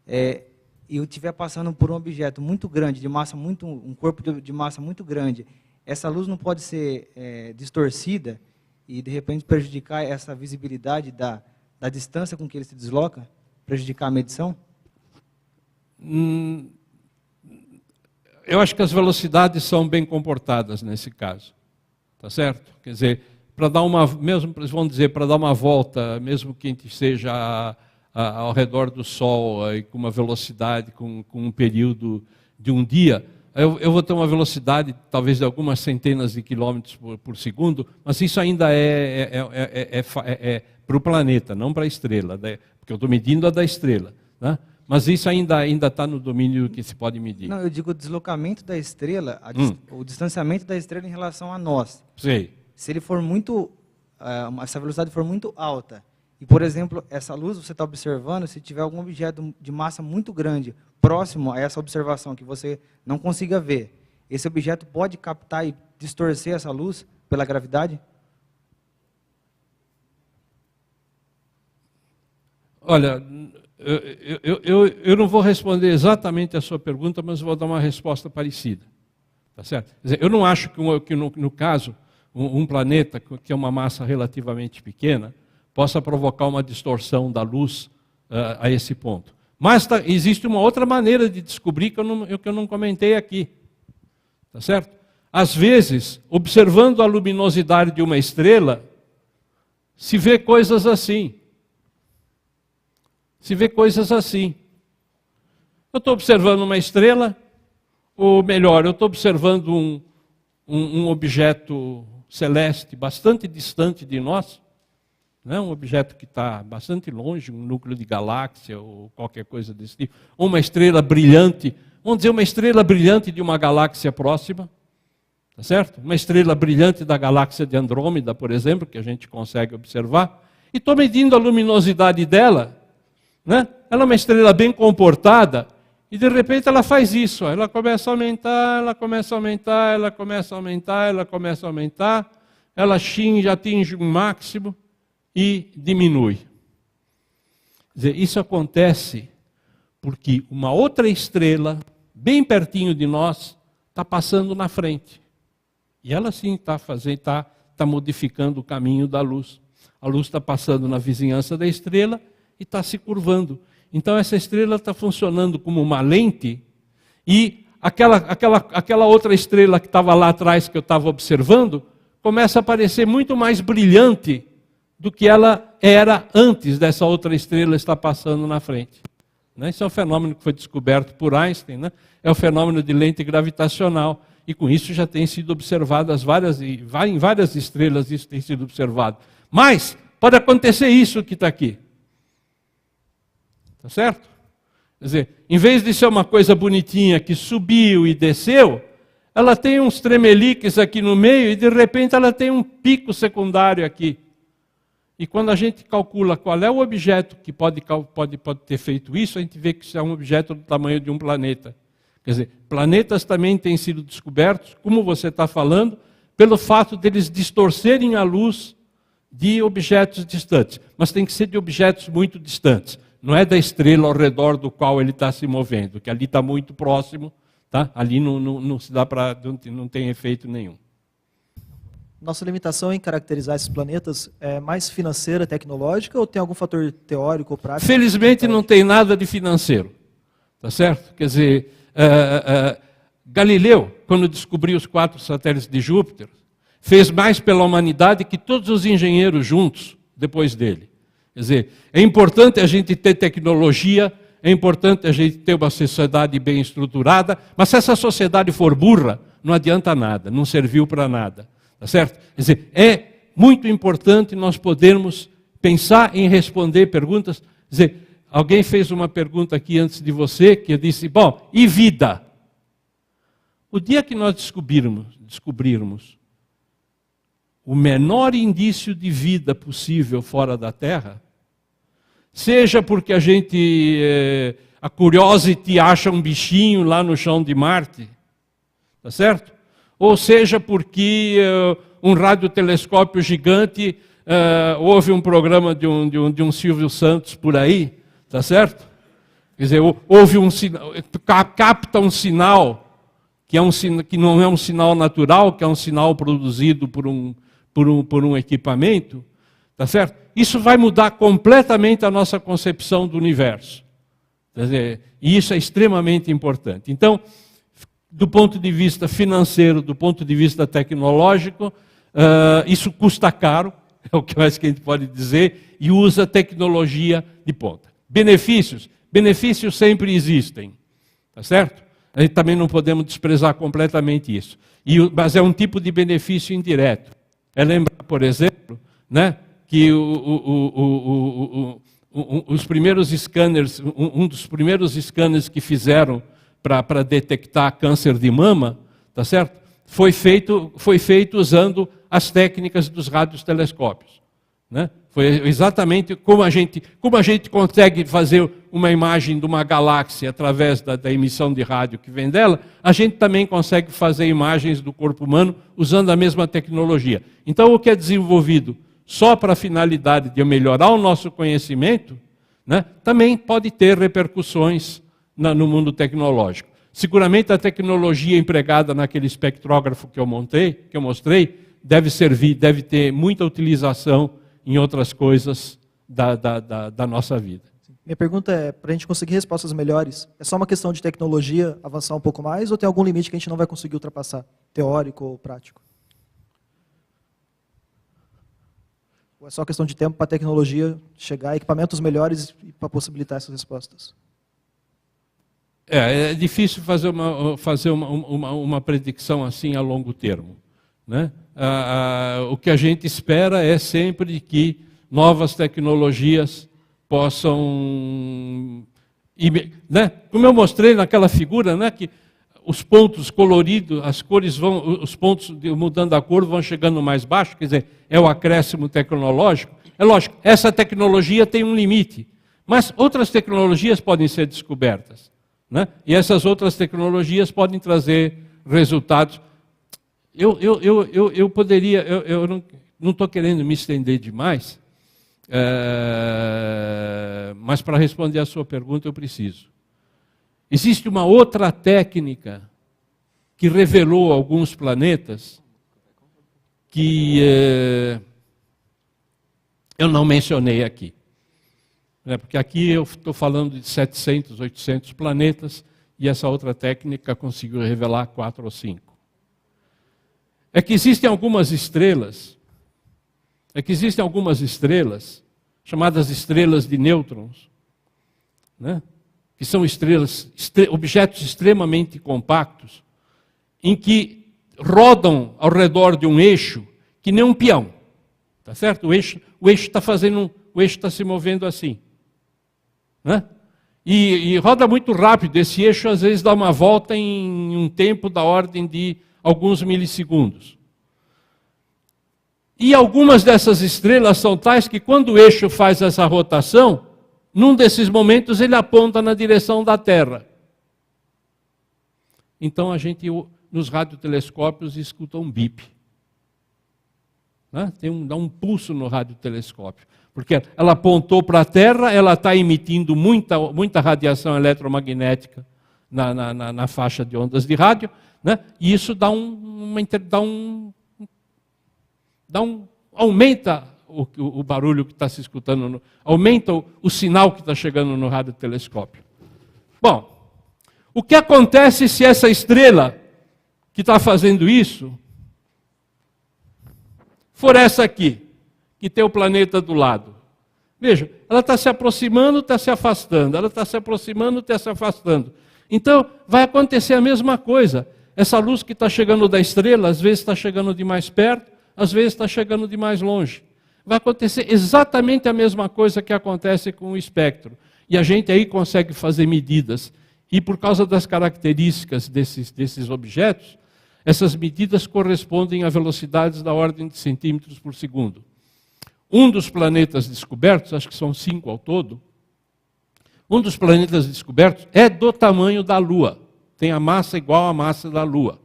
e eu estiver passando por um objeto muito grande, um corpo de massa muito grande, essa luz não pode ser distorcida e, de repente, prejudicar essa visibilidade da distância com que ele se desloca? Prejudicar a medição? Eu acho que as velocidades são bem comportadas nesse caso, tá certo? Quer dizer, para dar uma volta, mesmo que a gente seja ao redor do Sol, com uma velocidade, com um período de um dia, eu vou ter uma velocidade talvez de algumas centenas de quilômetros por segundo, mas isso ainda é para o planeta, não para a estrela, né? Porque eu estou medindo a da estrela, né? Mas isso ainda está no domínio que se pode medir. Não, eu digo o deslocamento da estrela, o distanciamento da estrela em relação a nós. Sei. Se ele for muito, essa velocidade for muito alta, e, por exemplo, essa luz você está observando, se tiver algum objeto de massa muito grande próximo a essa observação que você não consiga ver, esse objeto pode captar e distorcer essa luz pela gravidade? Olha, eu não vou responder exatamente a sua pergunta, mas vou dar uma resposta parecida. Tá certo? Quer dizer, eu não acho que no caso, um planeta que é uma massa relativamente pequena, possa provocar uma distorção da luz a esse ponto. Mas existe uma outra maneira de descobrir que eu não comentei aqui. Tá certo? Às vezes, observando a luminosidade de uma estrela, se vê coisas assim. Eu estou observando uma estrela, ou melhor, eu estou observando um objeto celeste bastante distante de nós, né? Um objeto que está bastante longe, um núcleo de galáxia ou qualquer coisa desse tipo, ou uma estrela brilhante, vamos dizer uma estrela brilhante de uma galáxia próxima, tá certo? Uma estrela brilhante da galáxia de Andrômeda, por exemplo, que a gente consegue observar, e estou medindo a luminosidade dela, né? Ela é uma estrela bem comportada, e de repente ela faz isso, ela começa a aumentar, ela começa a aumentar, ela começa a aumentar, ela começa a aumentar, ela atinge um máximo e diminui. Quer dizer, isso acontece porque uma outra estrela, bem pertinho de nós, está passando na frente. E ela sim está modificando o caminho da luz. A luz está passando na vizinhança da estrela e está se curvando. Então essa estrela está funcionando como uma lente e aquela outra estrela que estava lá atrás, que eu estava observando, começa a parecer muito mais brilhante do que ela era antes dessa outra estrela estar passando na frente. Isso é um fenômeno que foi descoberto por Einstein, né? É o fenômeno de lente gravitacional. E com isso já tem sido observado em várias estrelas isso tem sido observado. Mas pode acontecer isso que está aqui. Tá certo? Quer dizer, em vez de ser uma coisa bonitinha que subiu e desceu, ela tem uns tremeliques aqui no meio e de repente ela tem um pico secundário aqui. E quando a gente calcula qual é o objeto que pode ter feito isso, a gente vê que isso é um objeto do tamanho de um planeta. Quer dizer, planetas também têm sido descobertos, como você está falando, pelo fato deles distorcerem a luz de objetos distantes. Mas tem que ser de objetos muito distantes. Não é da estrela ao redor do qual ele está se movendo, que ali está muito próximo, tá? Ali não se dá para, não tem efeito nenhum. Nossa limitação em caracterizar esses planetas é mais financeira, tecnológica, ou tem algum fator teórico ou prático? Felizmente não tem nada de financeiro, tá certo? Quer dizer, Galileu, quando descobriu os 4 satélites de Júpiter, fez mais pela humanidade que todos os engenheiros juntos depois dele. Quer dizer, é importante a gente ter tecnologia, é importante a gente ter uma sociedade bem estruturada, mas se essa sociedade for burra, não adianta nada, não serviu para nada. Tá certo? Quer dizer, é muito importante nós podermos pensar em responder perguntas. Quer dizer, alguém fez uma pergunta aqui antes de você, que eu disse, bom, e vida? O dia que nós descobrirmos o menor indício de vida possível fora da Terra, seja porque a Curiosity acha um bichinho lá no chão de Marte, tá certo? Ou seja porque um radiotelescópio gigante houve um programa de um Silvio Santos por aí, tá certo? Quer dizer, houve um sinal, capta um sinal que não é um sinal natural, que é um sinal produzido por um equipamento, tá certo? Isso vai mudar completamente a nossa concepção do universo. Quer dizer, e isso é extremamente importante. Então, do ponto de vista financeiro, do ponto de vista tecnológico, isso custa caro, é o que mais que a gente pode dizer, e usa tecnologia de ponta. Benefícios? Benefícios sempre existem, tá certo? A gente também não podemos desprezar completamente isso. Mas é um tipo de benefício indireto. É lembrar, por exemplo, né, que os primeiros scanners, um dos primeiros scanners que fizeram para detectar câncer de mama, tá certo? Foi feito usando as técnicas dos radiotelescópios, né? Foi exatamente como a gente consegue fazer uma imagem de uma galáxia através da emissão de rádio que vem dela, a gente também consegue fazer imagens do corpo humano usando a mesma tecnologia. Então, o que é desenvolvido só para a finalidade de melhorar o nosso conhecimento, né, também pode ter repercussões no mundo tecnológico. Seguramente a tecnologia empregada naquele espectrógrafo que eu mostrei, deve ter muita utilização em outras coisas da nossa vida. Minha pergunta é, para a gente conseguir respostas melhores, é só uma questão de tecnologia avançar um pouco mais, ou tem algum limite que a gente não vai conseguir ultrapassar, teórico ou prático? Ou é só questão de tempo para a tecnologia chegar a equipamentos melhores para possibilitar essas respostas? É difícil fazer uma predicção assim a longo termo, né? O que a gente espera é sempre que novas tecnologias possam, né? Como eu mostrei naquela figura, né, que os pontos coloridos, as cores os pontos mudando a cor vão chegando mais baixo, quer dizer, é o acréscimo tecnológico. É lógico, essa tecnologia tem um limite, mas outras tecnologias podem ser descobertas, né? E essas outras tecnologias podem trazer resultados. Eu poderia, eu não estou querendo me estender demais, mas para responder a sua pergunta eu preciso. Existe uma outra técnica que revelou alguns planetas que eu não mencionei aqui. Porque aqui eu estou falando de 700, 800 planetas e essa outra técnica conseguiu revelar 4 ou 5. É que existem algumas estrelas, chamadas estrelas de nêutrons, né? Que são objetos extremamente compactos, em que rodam ao redor de um eixo que nem um peão, tá certo? O eixo está se movendo assim, né? E roda muito rápido. Esse eixo às vezes dá uma volta em um tempo da ordem de alguns milissegundos. E algumas dessas estrelas são tais que quando o eixo faz essa rotação, num desses momentos ele aponta na direção da Terra. Então a gente, nos radiotelescópios, escuta um bip. Né? Dá um pulso no radiotelescópio. Porque ela apontou para a Terra, ela está emitindo muita radiação eletromagnética na faixa de ondas de rádio, né? E isso aumenta o barulho que está se escutando, aumenta o sinal que está chegando no radiotelescópio. Bom, o que acontece se essa estrela que está fazendo isso for essa aqui, que tem o planeta do lado? Veja, ela está se aproximando, está se afastando, ela está se aproximando, está se afastando. Então, vai acontecer a mesma coisa. Essa luz que está chegando da estrela, às vezes está chegando de mais perto, às vezes está chegando de mais longe. Vai acontecer exatamente a mesma coisa que acontece com o espectro. E a gente aí consegue fazer medidas. E por causa das características desses objetos, essas medidas correspondem a velocidades da ordem de centímetros por segundo. Um dos planetas descobertos, acho que são 5 ao todo, um dos planetas descobertos é do tamanho da Lua. Tem a massa igual à massa da Lua.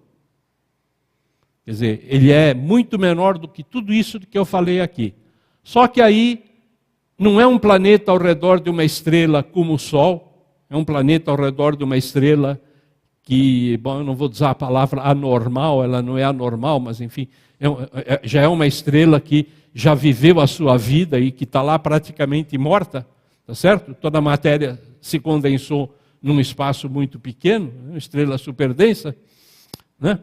Quer dizer, ele é muito menor do que tudo isso que eu falei aqui. Só que aí não é um planeta ao redor de uma estrela como o Sol, é um planeta ao redor de uma estrela que, bom, eu não vou usar a palavra anormal, ela não é anormal, mas enfim, já é uma estrela que já viveu a sua vida e que está lá praticamente morta, tá certo? Toda a matéria se condensou num espaço muito pequeno, uma estrela superdensa, né?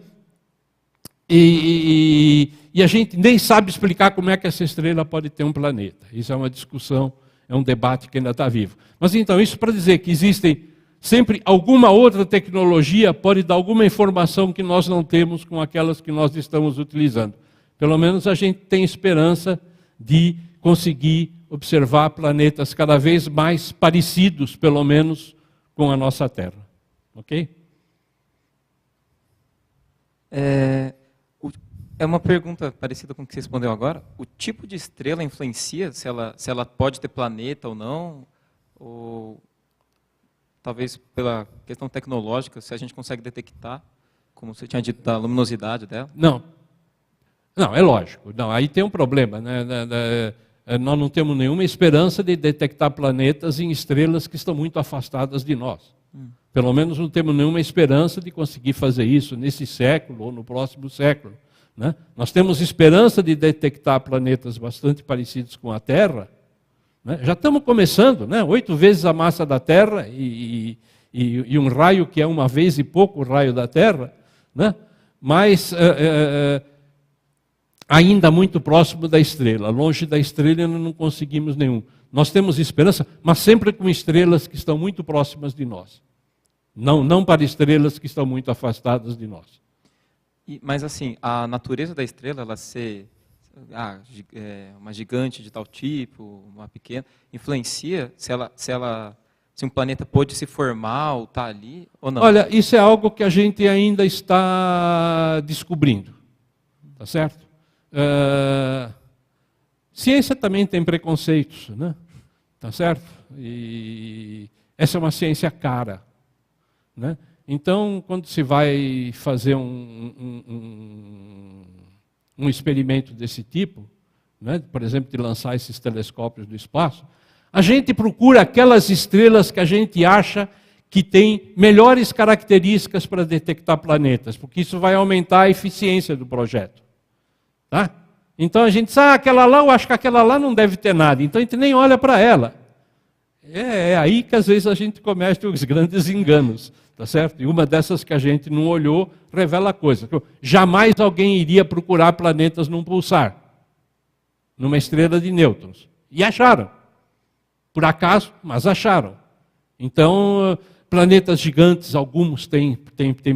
E a gente nem sabe explicar como é que essa estrela pode ter um planeta. Isso é uma discussão, é um debate que ainda está vivo. Mas então, isso para dizer que existem sempre alguma outra tecnologia pode dar alguma informação que nós não temos com aquelas que nós estamos utilizando. Pelo menos a gente tem esperança de conseguir observar planetas cada vez mais parecidos, pelo menos, com a nossa Terra. Ok? É uma pergunta parecida com o que você respondeu agora. O tipo de estrela influencia se ela pode ter planeta ou não? Ou talvez pela questão tecnológica, se a gente consegue detectar, como você tinha dito, da luminosidade dela? Não, é lógico. Não, aí tem um problema, né? Nós não temos nenhuma esperança de detectar planetas em estrelas que estão muito afastadas de nós. Pelo menos não temos nenhuma esperança de conseguir fazer isso nesse século ou no próximo século, né? Nós temos esperança de detectar planetas bastante parecidos com a Terra, né? Já estamos começando, né? 8 vezes a massa da Terra e um raio que é 1 vez e pouco o raio da Terra, né? Mas ainda muito próximo da estrela. Longe da estrela não conseguimos nenhum. Nós temos esperança, mas sempre com estrelas que estão muito próximas de nós. Não para estrelas que estão muito afastadas de nós. Mas assim, a natureza da estrela, ela ser uma gigante de tal tipo, uma pequena, influencia se um planeta pode se formar ou está ali ou não? Olha, isso é algo que a gente ainda está descobrindo. Tá certo? Ciência também tem preconceitos, né? Tá certo? E essa é uma ciência cara, né? Então, quando se vai fazer um experimento desse tipo, né? Por exemplo, de lançar esses telescópios do espaço, a gente procura aquelas estrelas que a gente acha que têm melhores características para detectar planetas, porque isso vai aumentar a eficiência do projeto. Tá? Então a gente diz, aquela lá, eu acho que aquela lá não deve ter nada, então a gente nem olha para ela. É aí que às vezes a gente comete os grandes enganos, tá certo? E uma dessas que a gente não olhou revela a coisa. Jamais alguém iria procurar planetas num pulsar, numa estrela de nêutrons. E acharam. Por acaso, mas acharam. Então, planetas gigantes, alguns têm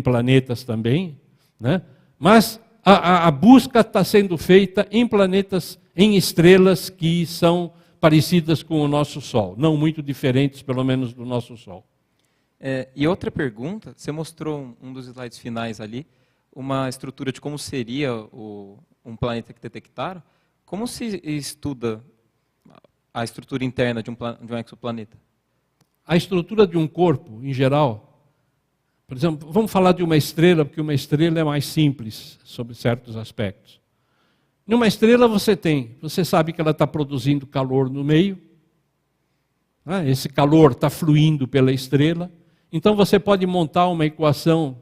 planetas também, né? Mas a busca está sendo feita em planetas, em estrelas que são parecidas com o nosso Sol, não muito diferentes, pelo menos, do nosso Sol. E outra pergunta, você mostrou um dos slides finais ali, uma estrutura de como seria um planeta que detectaram. Como se estuda a estrutura interna de um exoplaneta? A estrutura de um corpo, em geral, por exemplo, vamos falar de uma estrela, porque uma estrela é mais simples sobre certos aspectos. Numa estrela você sabe que ela está produzindo calor no meio, né? Esse calor está fluindo pela estrela, então você pode montar uma equação,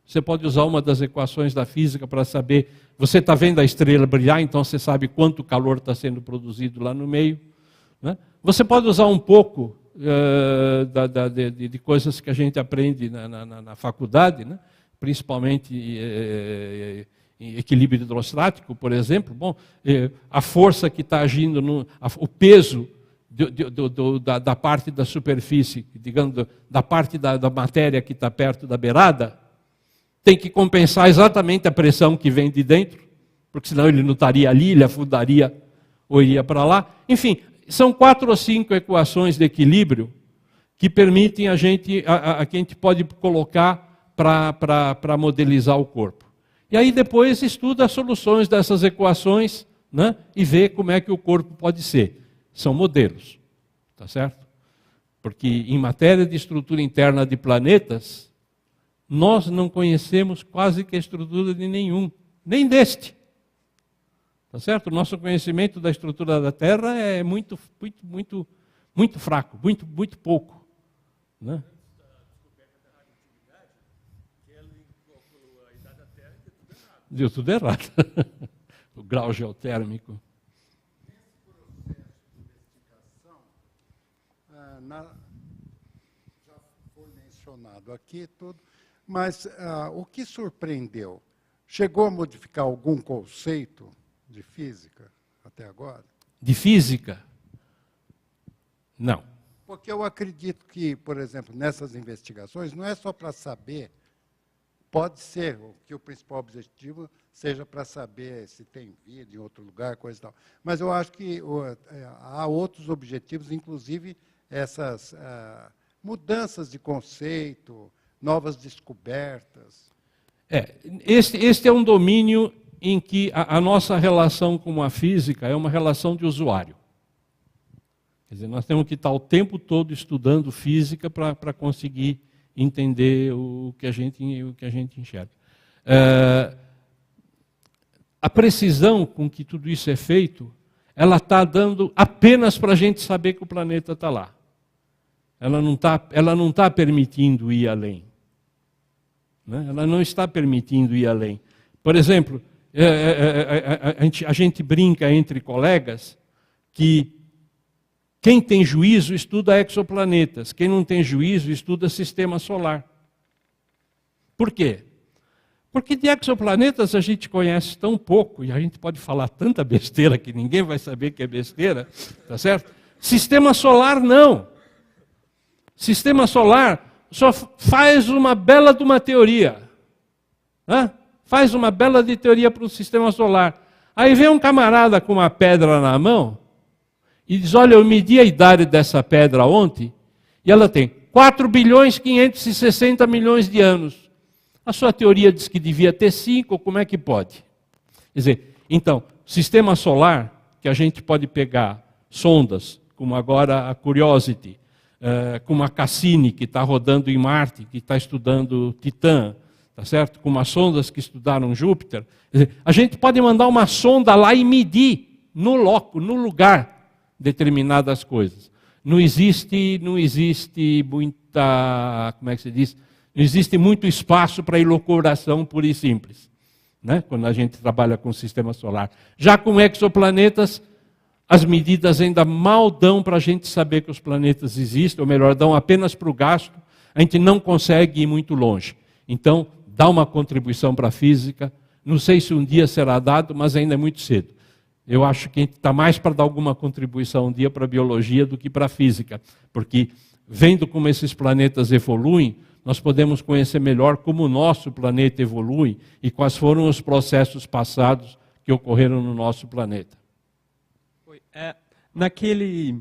você pode usar uma das equações da física para saber, você está vendo a estrela brilhar, então você sabe quanto calor está sendo produzido lá no meio, né? Você pode usar um pouco de coisas que a gente aprende na faculdade, né? Principalmente em equilíbrio hidrostático, por exemplo. Bom, a força que está agindo, o peso da parte da superfície, digamos, da parte da matéria que está perto da beirada, tem que compensar exatamente a pressão que vem de dentro, porque senão ele não estaria ali, ele afundaria ou iria para lá. Enfim, são 4 ou 5 equações de equilíbrio que permitem que a gente pode colocar para modelizar o corpo. E aí depois estuda as soluções dessas equações, né, e vê como é que o corpo pode ser. São modelos, tá certo? Porque em matéria de estrutura interna de planetas, nós não conhecemos quase que a estrutura de nenhum, nem deste. Tá certo? O nosso conhecimento da estrutura da Terra é muito fraco, muito pouco, né? Deu tudo errado. O grau geotérmico. Nesse processo de investigação, já foi mencionado aqui tudo, mas o que surpreendeu? Chegou a modificar algum conceito de física até agora? De física? Não. Porque eu acredito que, por exemplo, nessas investigações, não é só para saber. Pode ser que o principal objetivo seja para saber se tem vida em outro lugar, coisa e tal. Mas eu acho que há outros objetivos, inclusive essas mudanças de conceito, novas descobertas. Este é um domínio em que a nossa relação com a física é uma relação de usuário. Quer dizer, nós temos que estar o tempo todo estudando física para conseguir entender o que a gente enxerga. A precisão com que tudo isso é feito, ela está dando apenas para a gente saber que o planeta está lá. Ela não tá permitindo ir além. Né? Ela não está permitindo ir além. Por exemplo, a gente brinca entre colegas que quem tem juízo estuda exoplanetas, quem não tem juízo estuda sistema solar. Por quê? Porque de exoplanetas a gente conhece tão pouco, e a gente pode falar tanta besteira que ninguém vai saber que é besteira, tá certo? Sistema solar não. Sistema solar só faz uma bela de uma teoria. Né? Faz uma bela de teoria para o sistema solar. Aí vem um camarada com uma pedra na mão e diz, olha, eu medi a idade dessa pedra ontem e ela tem 4.560 bilhões de anos. A sua teoria diz que devia ter 5, como é que pode? Quer dizer, então, sistema solar, que a gente pode pegar sondas, como agora a Curiosity, como a Cassini, que está rodando em Marte, que está estudando Titã, tá certo? Como as sondas que estudaram Júpiter. Quer dizer, a gente pode mandar uma sonda lá e medir no lugar, determinadas coisas. Não existe muita, como é que se diz? Não existe muito espaço para elucubração pura e simples, né? Quando a gente trabalha com o sistema solar. Já com exoplanetas, as medidas ainda mal dão para a gente saber que os planetas existem, ou melhor, dão apenas para o gasto, a gente não consegue ir muito longe. Então, dá uma contribuição para a física, não sei se um dia será dado, mas ainda é muito cedo. Eu acho que a gente está mais para dar alguma contribuição um dia para a biologia do que para a física, porque vendo como esses planetas evoluem, nós podemos conhecer melhor como o nosso planeta evolui e quais foram os processos passados que ocorreram no nosso planeta. Naquele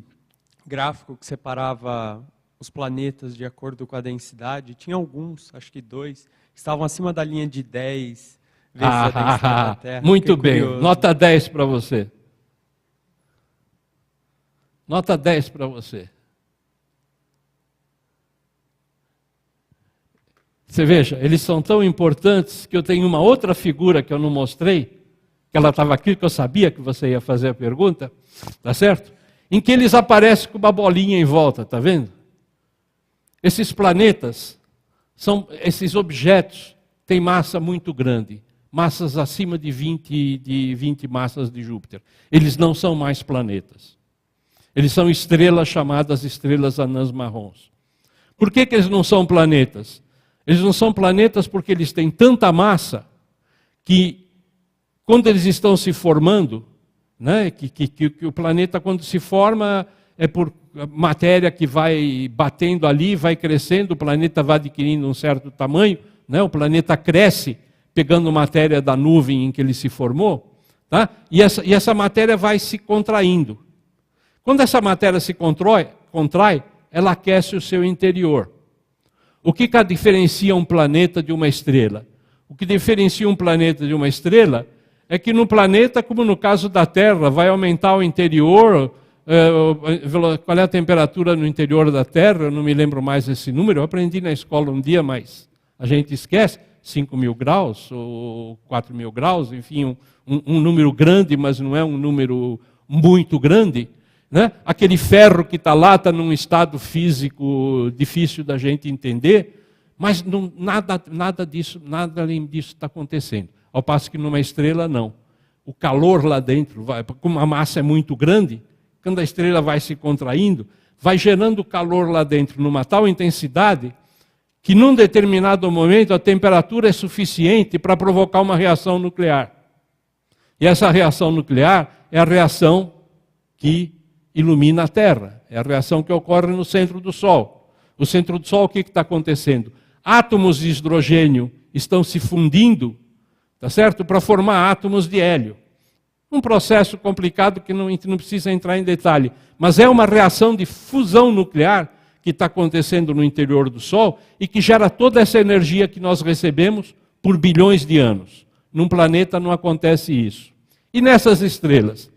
gráfico que separava os planetas de acordo com a densidade, tinha alguns, acho que 2, que estavam acima da linha de 10 vezes a densidade da Terra. Muito bem, curioso. nota 10 para você. Nota 10 para você. Você veja, eles são tão importantes que eu tenho uma outra figura que eu não mostrei, que ela estava aqui, que eu sabia que você ia fazer a pergunta, tá certo? Em que eles aparecem com uma bolinha em volta, tá vendo? Esses planetas, esses objetos, têm massa muito grande, massas acima de 20 massas de Júpiter. Eles não são mais planetas. Eles são estrelas chamadas estrelas anãs marrons. Por que eles não são planetas? Eles não são planetas porque eles têm tanta massa que, quando eles estão se formando, né, que o planeta, quando se forma, é por matéria que vai batendo ali, vai crescendo, o planeta vai adquirindo um certo tamanho, né, o planeta cresce, pegando matéria da nuvem em que ele se formou, tá? E essa matéria vai se contraindo. Quando essa matéria se contrai, ela aquece o seu interior. O que diferencia um planeta de uma estrela? O que diferencia um planeta de uma estrela é que no planeta, como no caso da Terra, vai aumentar o interior. Qual é a temperatura no interior da Terra? Eu não me lembro mais esse número, eu aprendi na escola um dia, mas a gente esquece. 5.000 graus ou 4.000 graus, enfim, um número grande, mas não é um número muito grande. Né? Aquele ferro que está lá está num estado físico difícil da gente entender, mas nada além disso está acontecendo. Ao passo que numa estrela, não. O calor lá dentro, como a massa é muito grande, quando a estrela vai se contraindo, vai gerando calor lá dentro numa tal intensidade que num determinado momento a temperatura é suficiente para provocar uma reação nuclear. E essa reação nuclear é a reação que ilumina a Terra. É a reação que ocorre no centro do Sol. O centro do Sol, o que está acontecendo? Átomos de hidrogênio estão se fundindo, tá certo? Para formar átomos de hélio. Um processo complicado que a gente não precisa entrar em detalhe, mas é uma reação de fusão nuclear que está acontecendo no interior do Sol e que gera toda essa energia que nós recebemos por bilhões de anos. Num planeta não acontece isso. E nessas estrelas?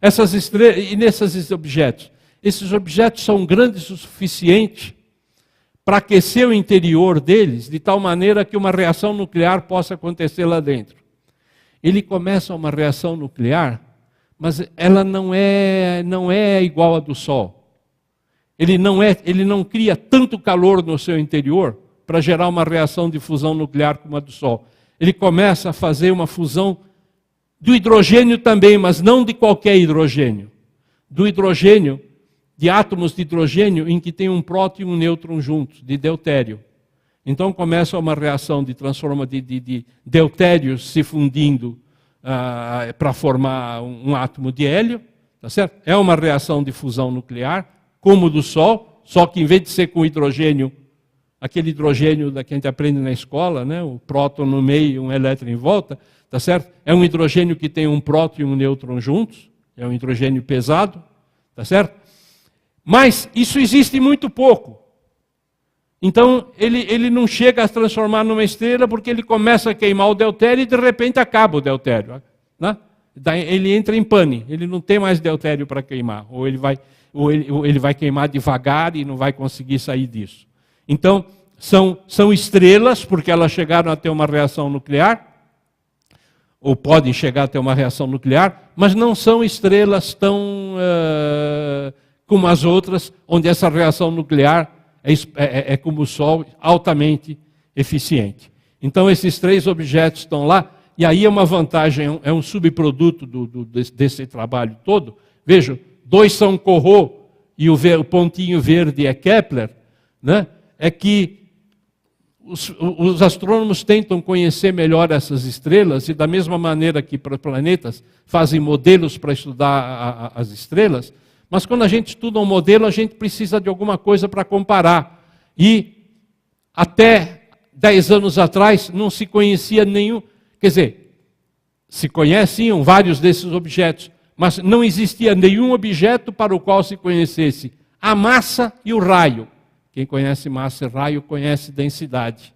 E nesses objetos? Esses objetos são grandes o suficiente para aquecer o interior deles de tal maneira que uma reação nuclear possa acontecer lá dentro. Ele começa uma reação nuclear, mas ela não é igual à do Sol. Ele não cria tanto calor no seu interior para gerar uma reação de fusão nuclear como a do Sol. Ele começa a fazer uma fusão do hidrogênio também, mas não de qualquer hidrogênio. Do hidrogênio, de átomos de hidrogênio em que tem um próton e um nêutron juntos, de deutério. Então começa uma reação de deutérios se fundindo para formar um átomo de hélio, tá certo? É uma reação de fusão nuclear, como do Sol, só que em vez de ser com hidrogênio, aquele hidrogênio da que a gente aprende na escola, né? O próton no meio e um elétron em volta, tá certo? É um hidrogênio que tem um próton e um nêutron juntos, é um hidrogênio pesado, tá certo? Mas isso existe muito pouco. Então, ele não chega a se transformar numa estrela porque ele começa a queimar o deutério e de repente acaba o deutério. Né? Ele entra em pane, ele não tem mais deutério para queimar, ou ele vai queimar devagar e não vai conseguir sair disso. Então, são estrelas porque elas chegaram a ter uma reação nuclear, ou podem chegar a ter uma reação nuclear, mas não são estrelas tão como as outras, onde essa reação nuclear é como o Sol, altamente eficiente. Então, esses três objetos estão lá, e aí é uma vantagem, é um subproduto desse trabalho todo. Vejam, 2 são Corot e o pontinho verde é Kepler, né? É que os astrônomos tentam conhecer melhor essas estrelas, e da mesma maneira que para planetas fazem modelos para estudar as estrelas, mas quando a gente estuda um modelo, a gente precisa de alguma coisa para comparar. E até 10 anos atrás não se conhecia nenhum, quer dizer, se conheciam vários desses objetos, Mas não existia nenhum objeto para o qual se conhecesse a massa e o raio. Quem conhece massa e raio conhece densidade.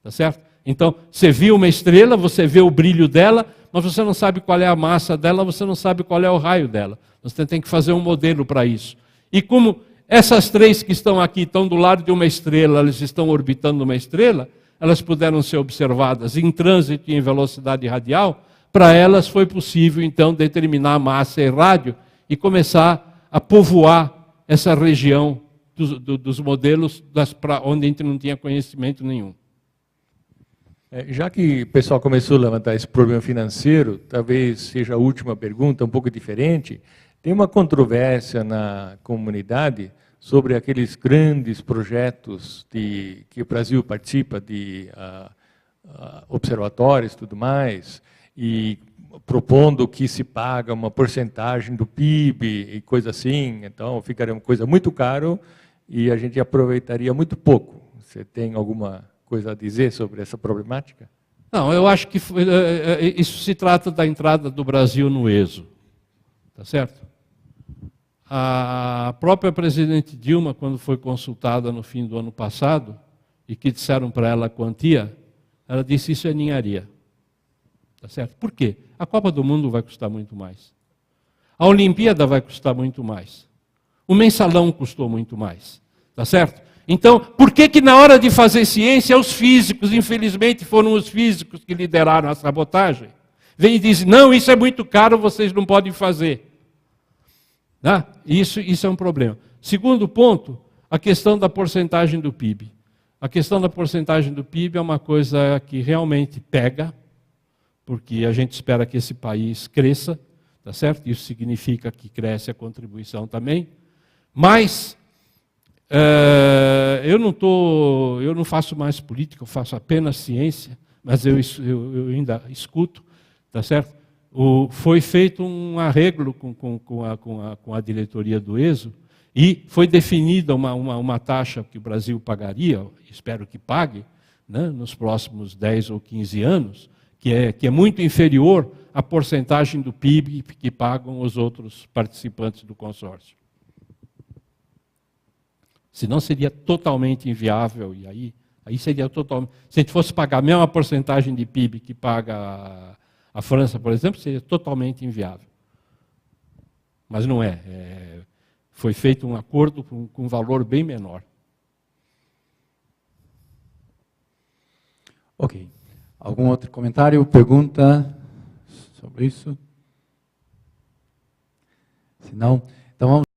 Tá certo? Então, você viu uma estrela, você vê o brilho dela, mas você não sabe qual é a massa dela, você não sabe qual é o raio dela. Você tem que fazer um modelo para isso. E como essas três que estão aqui estão do lado de uma estrela, elas estão orbitando uma estrela, elas puderam ser observadas em trânsito e em velocidade radial. Para elas foi possível, então, determinar a massa e rádio e começar a povoar essa região dos modelos onde a gente não tinha conhecimento nenhum. Já que o pessoal começou a levantar esse problema financeiro, talvez seja a última pergunta, um pouco diferente. Tem uma controvérsia na comunidade sobre aqueles grandes projetos que o Brasil participa, de observatórios e tudo mais, e propondo que se paga uma porcentagem do PIB e coisa assim, então ficaria uma coisa muito caro e a gente aproveitaria muito pouco. Você tem alguma coisa a dizer sobre essa problemática? Não, eu acho que isso se trata da entrada do Brasil no ESO. Tá certo? A própria presidente Dilma, quando foi consultada no fim do ano passado, e que disseram para ela a quantia, ela disse: isso é ninharia. Tá certo? Por quê? A Copa do Mundo vai custar muito mais. A Olimpíada vai custar muito mais. O mensalão custou muito mais. Tá certo? Então, por que na hora de fazer ciência, os físicos, infelizmente foram os físicos que lideraram a sabotagem? Vem e diz: não, isso é muito caro, vocês não podem fazer. Né? Isso é um problema. Segundo ponto, a questão da porcentagem do PIB. A questão da porcentagem do PIB é uma coisa que realmente pega, porque a gente espera que esse país cresça, tá certo? Isso significa que cresce a contribuição também. Mas eu não faço mais política, eu faço apenas ciência, mas eu ainda escuto, tá certo? Foi feito um arreglo com a diretoria do ESO e foi definida uma taxa que o Brasil pagaria, espero que pague, né, nos próximos 10 ou 15 anos, que é muito inferior à porcentagem do PIB que pagam os outros participantes do consórcio. Senão seria totalmente inviável, e aí seria totalmente... Se a gente fosse pagar a mesma porcentagem de PIB que paga a França, por exemplo, seria totalmente inviável. Mas não é. Foi feito um acordo com um valor bem menor. Ok. Algum outro comentário, pergunta sobre isso? Se não, então vamos...